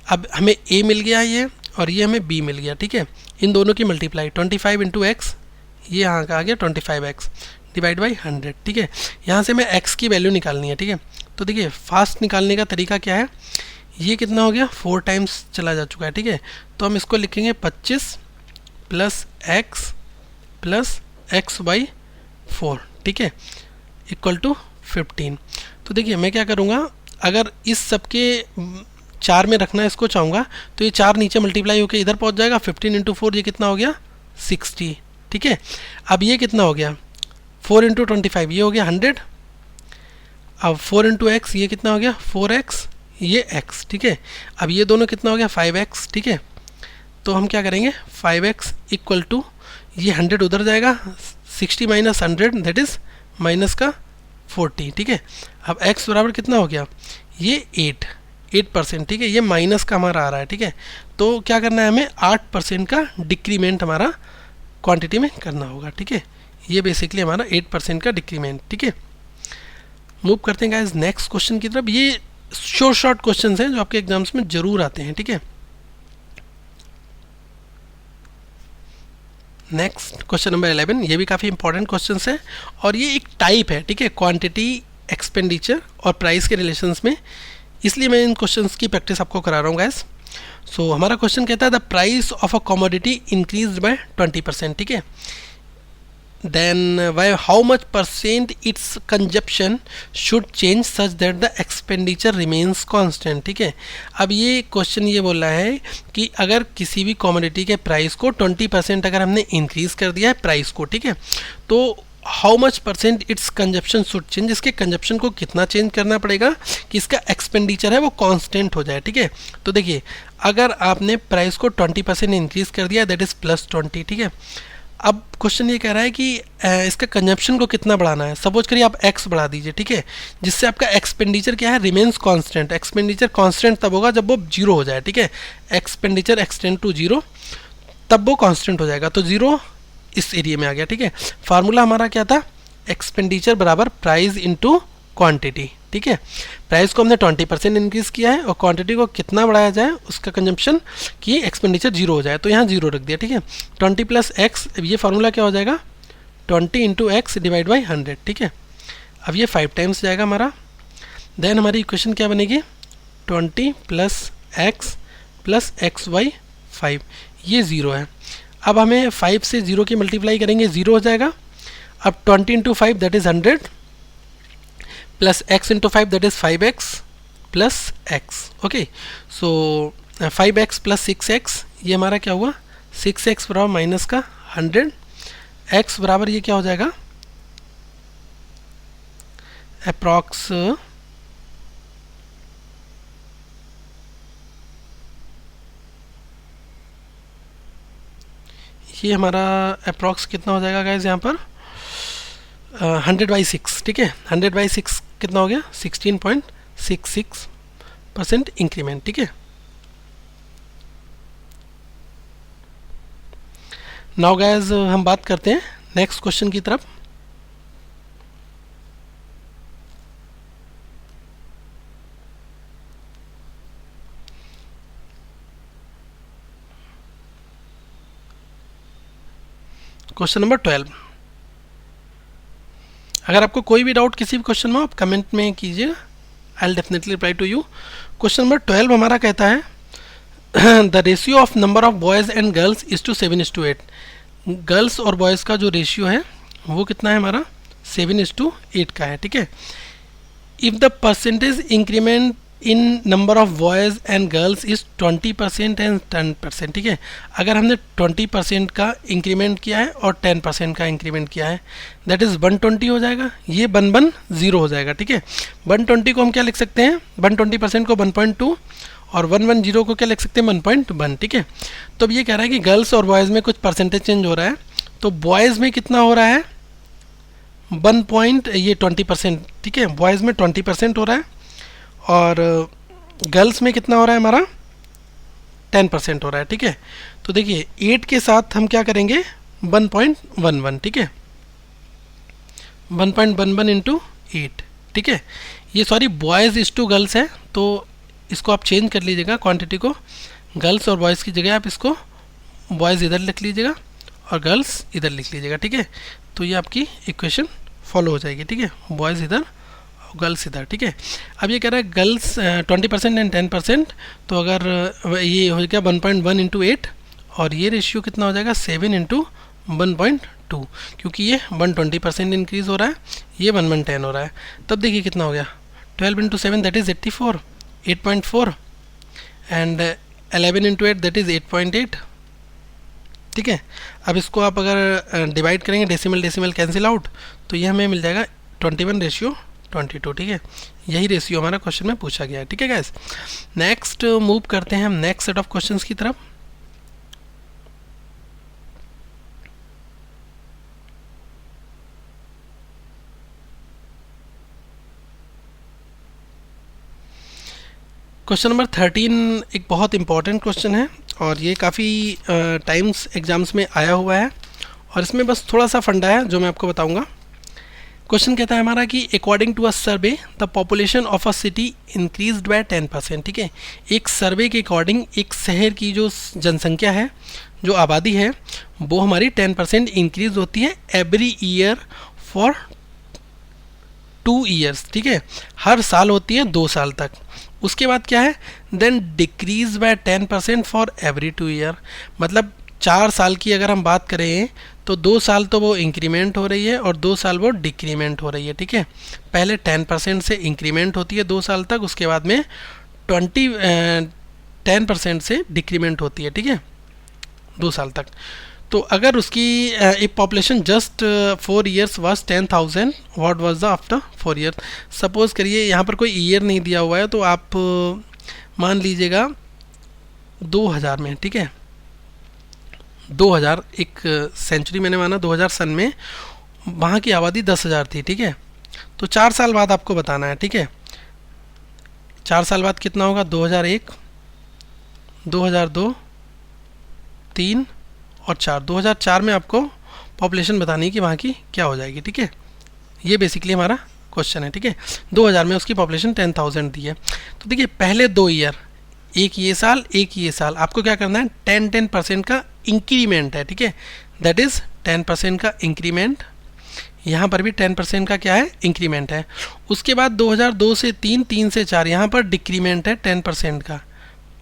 S1: अब हमें a मिल गया ये और ये हमें b मिल गया, ठीक है, इन दोनों की मल्टीप्लाई 25 इंटू एक्स, ये यहाँ का आ गया 25x डिवाइड बाई 100, ठीक है। यहाँ से हमें x की वैल्यू निकालनी है, ठीक है। तो देखिए फास्ट निकालने का तरीका क्या है, ये कितना हो गया 4 टाइम्स चला जा चुका है, ठीक है। तो हम इसको लिखेंगे 25 plus x plus x by 4, ठीक है, इक्वल टू 15। तो देखिए मैं क्या करूँगा, अगर इस सब के 4 में रखना इसको चाहूँगा तो ये 4 नीचे मल्टीप्लाई होकर इधर पहुँच जाएगा, 15 इंटू 4 ये कितना हो गया 60, ठीक है। अब ये कितना हो गया 4 इंटू 25 ये हो गया 100, अब 4 इंटू एक्स ये कितना हो गया 4x, ये x, ठीक है। अब ये दोनों कितना हो गया 5x, ठीक है। तो हम क्या करेंगे 5x इक्वल टू ये 100 उधर जाएगा, 60 माइनस 100 दैट इज माइनस का 40, ठीक है। अब x बराबर कितना हो गया ये 8%, ठीक है, ये माइनस का हमारा आ रहा है, ठीक है। तो क्या करना है हमें 8% का डिक्रीमेंट हमारा क्वांटिटी में करना होगा, ठीक है। ये बेसिकली हमारा 8% का डिक्रीमेंट, ठीक है। मूव करते हैं गाइस नेक्स्ट क्वेश्चन की तरफ। ये शॉर्ट क्वेश्चंस हैं जो आपके एग्जाम्स में जरूर आते हैं, ठीक है। नेक्स्ट क्वेश्चन नंबर 11, ये भी काफ़ी इंपॉर्टेंट क्वेश्चंस है और ये एक टाइप है, ठीक है, क्वांटिटी, एक्सपेंडिचर और प्राइस के रिलेशंस में, इसलिए मैं इन क्वेश्चंस की प्रैक्टिस आपको करा रहा हूँ गाइस। सो हमारा क्वेश्चन कहता है the price of a commodity increase by 20%, ठीक है, then by how much percent its consumption should change such that the expenditure remains constant, ठीक है। अब ये क्वेश्चन ये बोल रहा है कि अगर किसी भी कमोडिटी के प्राइस को 20% अगर हमने इंक्रीज कर दिया है प्राइस को, ठीक है, तो how much percent it's consumption should change, इसके कंजप्शन को कितना चेंज करना पड़ेगा कि इसका एक्सपेंडिचर है वो कांस्टेंट हो जाए, ठीक है। तो देखिए अगर आपने प्राइस को 20% इंक्रीज कर दिया दैट इज़ प्लस 20, ठीक है। अब क्वेश्चन ये कह रहा है कि इसका कंजप्शन को कितना बढ़ाना है। सपोज करिए आप x बढ़ा दीजिए, ठीक है, जिससे आपका एक्सपेंडिचर क्या है रिमेन्स कांस्टेंट। एक्सपेंडिचर कांस्टेंट तब होगा जब वो 0 हो जाए, ठीक है, एक्सपेंडिचर एक्सटेंड टू 0 तब वो कांस्टेंट हो जाएगा। तो 0 इस एरिया में आ गया, ठीक है। फार्मूला हमारा क्या था, एक्सपेंडिचर बराबर प्राइस इंटू क्वांटिटी, ठीक है। प्राइस को हमने 20% इंक्रीज किया है और क्वांटिटी को कितना बढ़ाया जाए उसका कंजम्पशन कि एक्सपेंडिचर 0 हो जाए, तो यहाँ 0 रख दिया, ठीक है। 20 प्लस एक्स, ये फार्मूला क्या हो जाएगा 20 इंटू एक्स डिवाइड बाई 100, ठीक है। अब ये 5 टाइम्स जाएगा हमारा, देन हमारी इक्वेशन क्या बनेगी 20 प्लस एक्स बाई 5, ये 0 है। अब हमें 5 से 0 की मल्टीप्लाई करेंगे 0 हो जाएगा। अब 20 into 5 that is 100 plus x into 5 that is 5x plus x, okay. So 5x plus 6x, ये हमारा क्या हुआ 6x बराबर माइनस का 100, x बराबर ये क्या हो जाएगा अप्रॉक्स ये हमारा अप्रॉक्स कितना हो जाएगा गाइज यहाँ पर 100/6, ठीक है। 100/6 कितना हो गया 16.66% इंक्रीमेंट, ठीक है। नाउ गाइज हम बात करते हैं नेक्स्ट क्वेश्चन की तरफ। Question number 12। अगर आपको कोई भी डाउट किसी भी क्वेश्चन में आप कमेंट में कीजिए, I will definitely reply to you. Question number 12 हमारा कहता है the ratio of number of boys and girls is to 7:8। Girls और बॉयज़ का जो रेशियो है वो कितना है हमारा 7:8 का है, ठीक है। If the percentage increment in number of boys and girls is 20% and 10%, ठीक है। अगर हमने 20% का इंक्रीमेंट किया है और 10% का इंक्रीमेंट किया है, दैट इज़ 120 हो जाएगा, ये 110 हो जाएगा, ठीक है। 120 को हम क्या लिख सकते हैं, 120% को 1.2 और 110 को क्या लिख सकते हैं 1.1, ठीक है। तो अब ये कह रहा है कि गर्ल्स और बॉयज़ में कुछ परसेंटेज चेंज हो रहा है, तो बॉयज़ में कितना हो रहा है 20%, ठीक है। बॉयज़ में 20% हो रहा है और गर्ल्स में कितना हो रहा है हमारा 10% हो रहा है, ठीक है। तो देखिए 8 के साथ हम क्या करेंगे 1.11, ठीक है, 1.11 इंटू 8, ठीक है। ये sorry boys is to girls है, तो इसको आप चेंज कर लीजिएगा क्वांटिटी को, गर्ल्स और बॉयज़ की जगह आप इसको बॉयज़ इधर लिख लीजिएगा और गर्ल्स इधर लिख लीजिएगा, ठीक है। तो ये आपकी इक्वेशन फॉलो हो जाएगी, ठीक है, बॉयज़ इधर गर्ल्स इधर, ठीक है। अब ये कह रहा है गर्ल्स 20% एंड 10%, तो अगर ये हो जाएगा 1.1 इंटू 8 और ये रेशियो कितना हो जाएगा 7 इंटू 1.2, क्योंकि ये 120% इंक्रीज़ हो रहा है, ये 110 हो रहा है। तब देखिए कितना हो गया 12 into 7 that is 84, 8.4 and 11 into 8 that is 8.8, ठीक है। अब इसको आप अगर डिवाइड करेंगे डेसिमल कैंसिल आउट, तो ये हमें मिल जाएगा 21:22, ठीक है। यही रेशियो हमारा क्वेश्चन में पूछा गया है, ठीक है गाइस। नेक्स्ट मूव करते हैं हम नेक्स्ट सेट ऑफ क्वेश्चंस की तरफ। क्वेश्चन नंबर 13 एक बहुत इंपॉर्टेंट क्वेश्चन है और ये काफ़ी टाइम्स एग्जाम्स में आया हुआ है और इसमें बस थोड़ा सा फंडा है जो मैं आपको बताऊंगा। क्वेश्चन कहता है हमारा कि according to a survey the population of a city increased by 10%, ठीक है। एक सर्वे के अकॉर्डिंग एक शहर की जो जनसंख्या है, जो आबादी है, वो हमारी 10% इंक्रीज होती है एवरी ईयर फॉर 2 ईयर्स, ठीक है। हर साल होती है 2 साल तक। उसके बाद क्या है then decrease by 10% for every 2 year, मतलब 4 साल की अगर हम बात करें तो 2 साल तो वो इंक्रीमेंट हो रही है और 2 साल वो डिक्रीमेंट हो रही है, ठीक है। पहले 10% से इंक्रीमेंट होती है 2 साल तक, उसके बाद में 10% से डिक्रीमेंट होती है, ठीक है, 2 साल तक। तो अगर उसकी एक population just 4 years was 10,000, what was the after 4 year. Suppose करिए यहाँ पर कोई ईयर नहीं दिया हुआ है, तो आप मान लीजिएगा 2000 में, ठीक है, 2000 एक सेंचुरी मैंने माना 2000 सन में वहाँ की आबादी 10,000 थी, ठीक है। तो 4 साल बाद आपको बताना है, ठीक है। 4 साल बाद कितना होगा 2001, 2002, 3 और 4। 2004 में आपको पॉपुलेशन बतानी है कि वहाँ की क्या हो जाएगी, ठीक है। ये बेसिकली हमारा क्वेश्चन है, ठीक है। 2000 में उसकी पॉपुलेशन 10,000 दी है। तो देखिए पहले 2 ईयर, एक ये साल एक ये साल, आपको क्या करना है 10% का इंक्रीमेंट है, ठीक है, दैट इज़ 10% का इंक्रीमेंट। यहाँ पर भी 10% का क्या है इंक्रीमेंट है। उसके बाद 2002 से 3, 3 से 4 यहाँ पर डिक्रीमेंट है 10% का,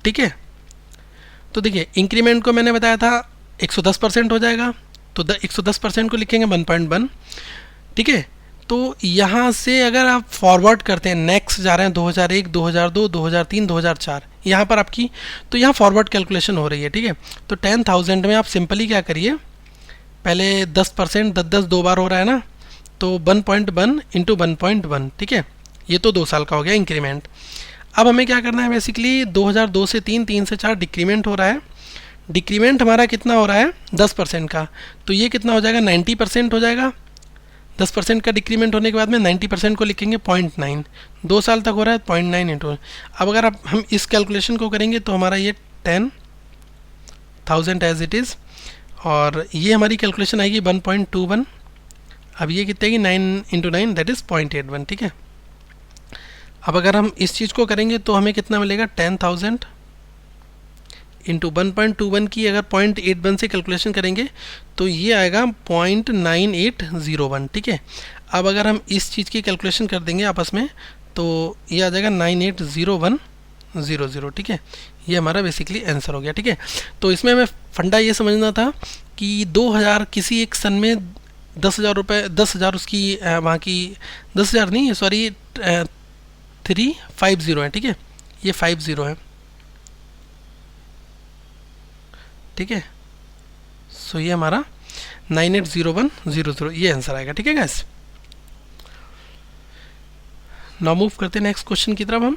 S1: ठीक है। तो देखिए इंक्रीमेंट को मैंने बताया था 110% हो जाएगा, तो 110% को लिखेंगे 1.1, ठीक है। तो यहाँ से अगर आप फॉरवर्ड करते हैं नेक्स्ट जा रहे हैं 2001, 2002, 2003, 2004, यहाँ पर आपकी तो यहाँ फॉरवर्ड कैलकुलेशन हो रही है, ठीक है। तो 10,000 में आप सिंपली क्या करिए, पहले 10%, 10 2 बार हो रहा है ना, तो 1.1 इंटू 1.1, ठीक है। ये तो 2 साल का हो गया इंक्रीमेंट। अब हमें क्या करना है बेसिकली 2002 से 3, 3 से 4 डिक्रीमेंट हो रहा है। डिक्रीमेंट हमारा कितना हो रहा है 10% का, तो ये कितना हो जाएगा 90% हो जाएगा। 10% का डिक्रीमेंट होने के बाद में 90% को लिखेंगे 0.9, 2 साल तक हो रहा है 0.9 इंटू। अब अगर हम इस कैलकुलेशन को करेंगे तो हमारा ये 10,000 एज इट इज़ और ये हमारी कैलकुलेशन आएगी 1.21। अब ये कितने की 9 इंटू 9 दैट इज़ 0.81, ठीक है। अब अगर हम इस चीज़ को करेंगे तो हमें कितना मिलेगा 10,000 इंटू 1.21 की अगर 0.81 से कैलकुलेशन करेंगे तो ये आएगा 0.9801, ठीक है। अब अगर हम इस चीज़ की कैलकुलेशन कर देंगे आपस में तो ये आ जाएगा 980100, ठीक है। ये हमारा बेसिकली आंसर हो गया, ठीक है। तो इसमें हमें फंडा ये समझना था कि 2000 किसी एक सन में 10,000 रुपये, 10,000 उसकी वहाँ की 10,000 नहीं सॉरी 350 है, ठीक है। ये 50 है, ठीक है। सो ये हमारा 980100 ये आंसर आएगा, ठीक है गाइस। नाउ मूव करते हैं नेक्स्ट क्वेश्चन की तरफ हम।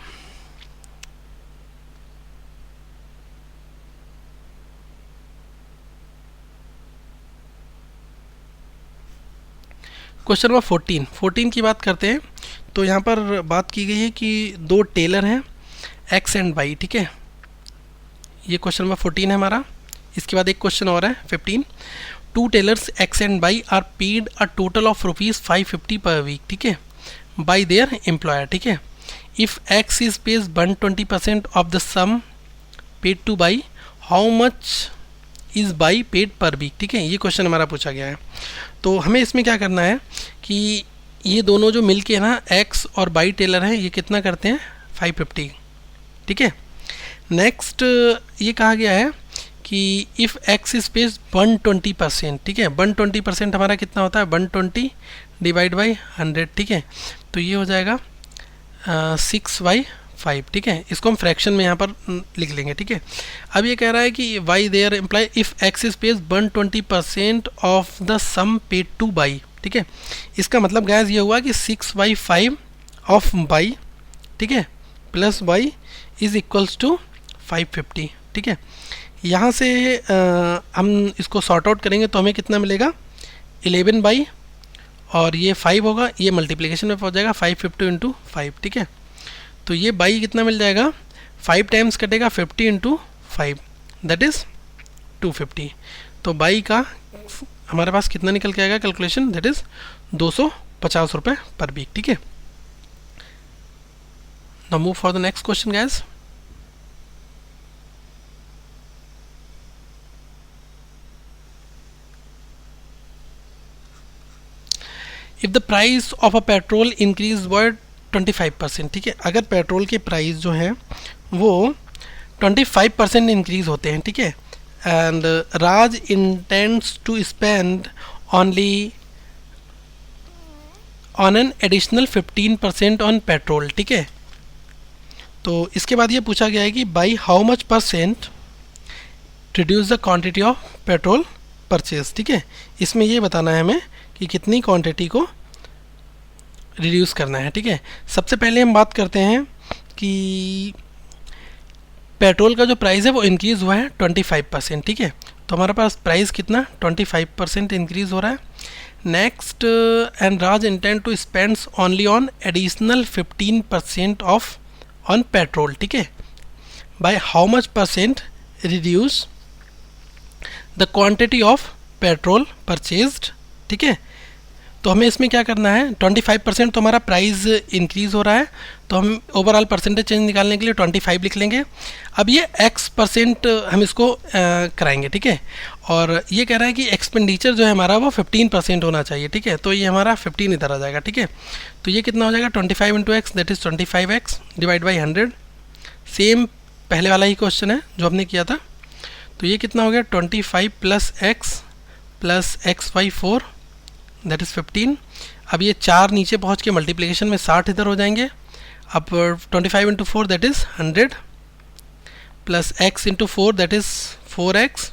S1: क्वेश्चन नंबर 14 की बात करते हैं। तो यहाँ पर बात की गई है कि दो टेलर हैं एक्स एंड वाई, ठीक है। ये क्वेश्चन नंबर 14 है हमारा। इसके बाद एक क्वेश्चन और है 15। Two tailors X and Y are paid a total of ₹550 per week, ठीक है, बाय देयर एम्प्लॉयर, ठीक है। If X is pays 120% of the sum paid to Y, how much is Y paid per week, ठीक है। ये question हमारा पूछा गया है। तो हमें इसमें क्या करना है कि ये दोनों जो मिल के ना एक्स और बाई टेलर हैं, ये कितना करते हैं 550, ठीक है। नेक्स्ट ये कहा गया है कि इफ़ एक्स इज पेज 120%, ठीक है। 120% हमारा कितना होता है 120 डिवाइड बाई 100, ठीक है। तो ये हो जाएगा 6/5, ठीक है। इसको हम फ्रैक्शन में यहाँ पर लिख लेंगे, ठीक है। अब ये कह रहा है कि Y their employee if X is pays 120% of the sum paid to Y, ठीक है। इसका मतलब गैस ये हुआ कि 6/5 ऑफ बाई, ठीक है, plus Y is equals to 550, ठीक है। यहाँ से हम इसको सॉर्ट आउट करेंगे तो हमें कितना मिलेगा 11 बाई और ये 5 होगा, ये मल्टीप्लिकेशन में पहुँच जाएगा 550 इंटू 5, ठीक है। तो ये बाई कितना मिल जाएगा 5 टाइम्स कटेगा 50 इंटू 5 दैट इज़ 250। तो बाई का हमारे पास कितना निकल के आएगा कैलकुलेशन, दैट इज़ 250 रुपये पर वीक, ठीक है। Now move for the next question guys. If the price of a petrol increase by 25%, ठीक है। अगर पेट्रोल के प्राइस जो हैं वो 25% इंक्रीज होते हैं, ठीक है, and Raj intends to spend only on an additional 15% on petrol, ठीक है। तो इसके बाद ये पूछा गया है कि by how much percent reduce the quantity of petrol purchase, ठीक है। इसमें ये बताना है हमें कि कितनी क्वांटिटी को रिड्यूस करना है, ठीक है। सबसे पहले हम बात करते हैं कि पेट्रोल का जो प्राइस है वो इंक्रीज़ हुआ है 25%, ठीक है। तो हमारे पास प्राइस कितना 25% इंक्रीज़ हो रहा है। Next and Raj intend to spends only on additional 15% of on petrol, ठीक है, by how much percent reduce the quantity of petrol purchased, ठीक है। तो हमें इसमें क्या करना है 25% तो हमारा प्राइस इंक्रीज़ हो रहा है, तो हम ओवरऑल परसेंटेज चेंज निकालने के लिए 25 लिख लेंगे। अब ये x% हम इसको कराएंगे, ठीक है। और ये कह रहा है कि एक्सपेंडिचर जो है हमारा वो 15% होना चाहिए, ठीक है। तो ये हमारा 15 इधर आ जाएगा, ठीक है। तो ये कितना हो जाएगा 25 into x that is 25x divide by 100। Same पहले वाला ही क्वेश्चन है जो हमने किया था। तो ये कितना हो गया 25 plus x by 4 that is 15। अब ये 4 नीचे पहुंच के मल्टीप्लिकेशन में 60 इधर हो जाएंगे। अब 25 into 4 that is 100 plus x into 4 that is 4x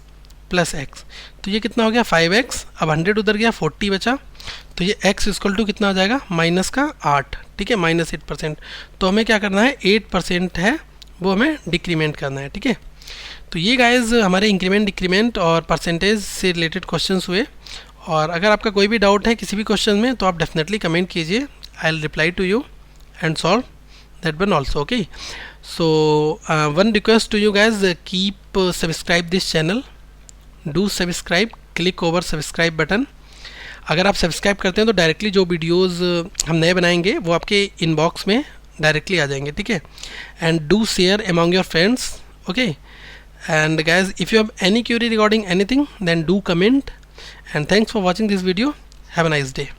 S1: plus x। तो ये कितना हो गया 5x। अब 100 उधर गया 40 बचा, तो ये x इक्वल टू कितना हो जाएगा माइनस का 8, ठीक है, -8%। तो हमें क्या करना है 8% है वो हमें डिक्रीमेंट करना है, ठीक है। तो ये गाइस हमारे इंक्रीमेंट डिक्रीमेंट और परसेंटेज से रिलेटेड क्वेश्चंस हुए। और अगर आपका कोई भी डाउट है किसी भी क्वेश्चन में तो आप डेफिनेटली कमेंट कीजिए, I will reply to you and solve that one also, okay. So one request to you guys, keep subscribe this channel, do subscribe, click over subscribe button. अगर आप subscribe करते हैं तो directly जो videos हम नए बनाएंगे वो आपके इनबॉक्स में डायरेक्टली आ जाएंगे, ठीक है। And do share among your friends, okay. And guys, if you have any query regarding anything, then do comment. And thanks for watching this video. Have a nice day.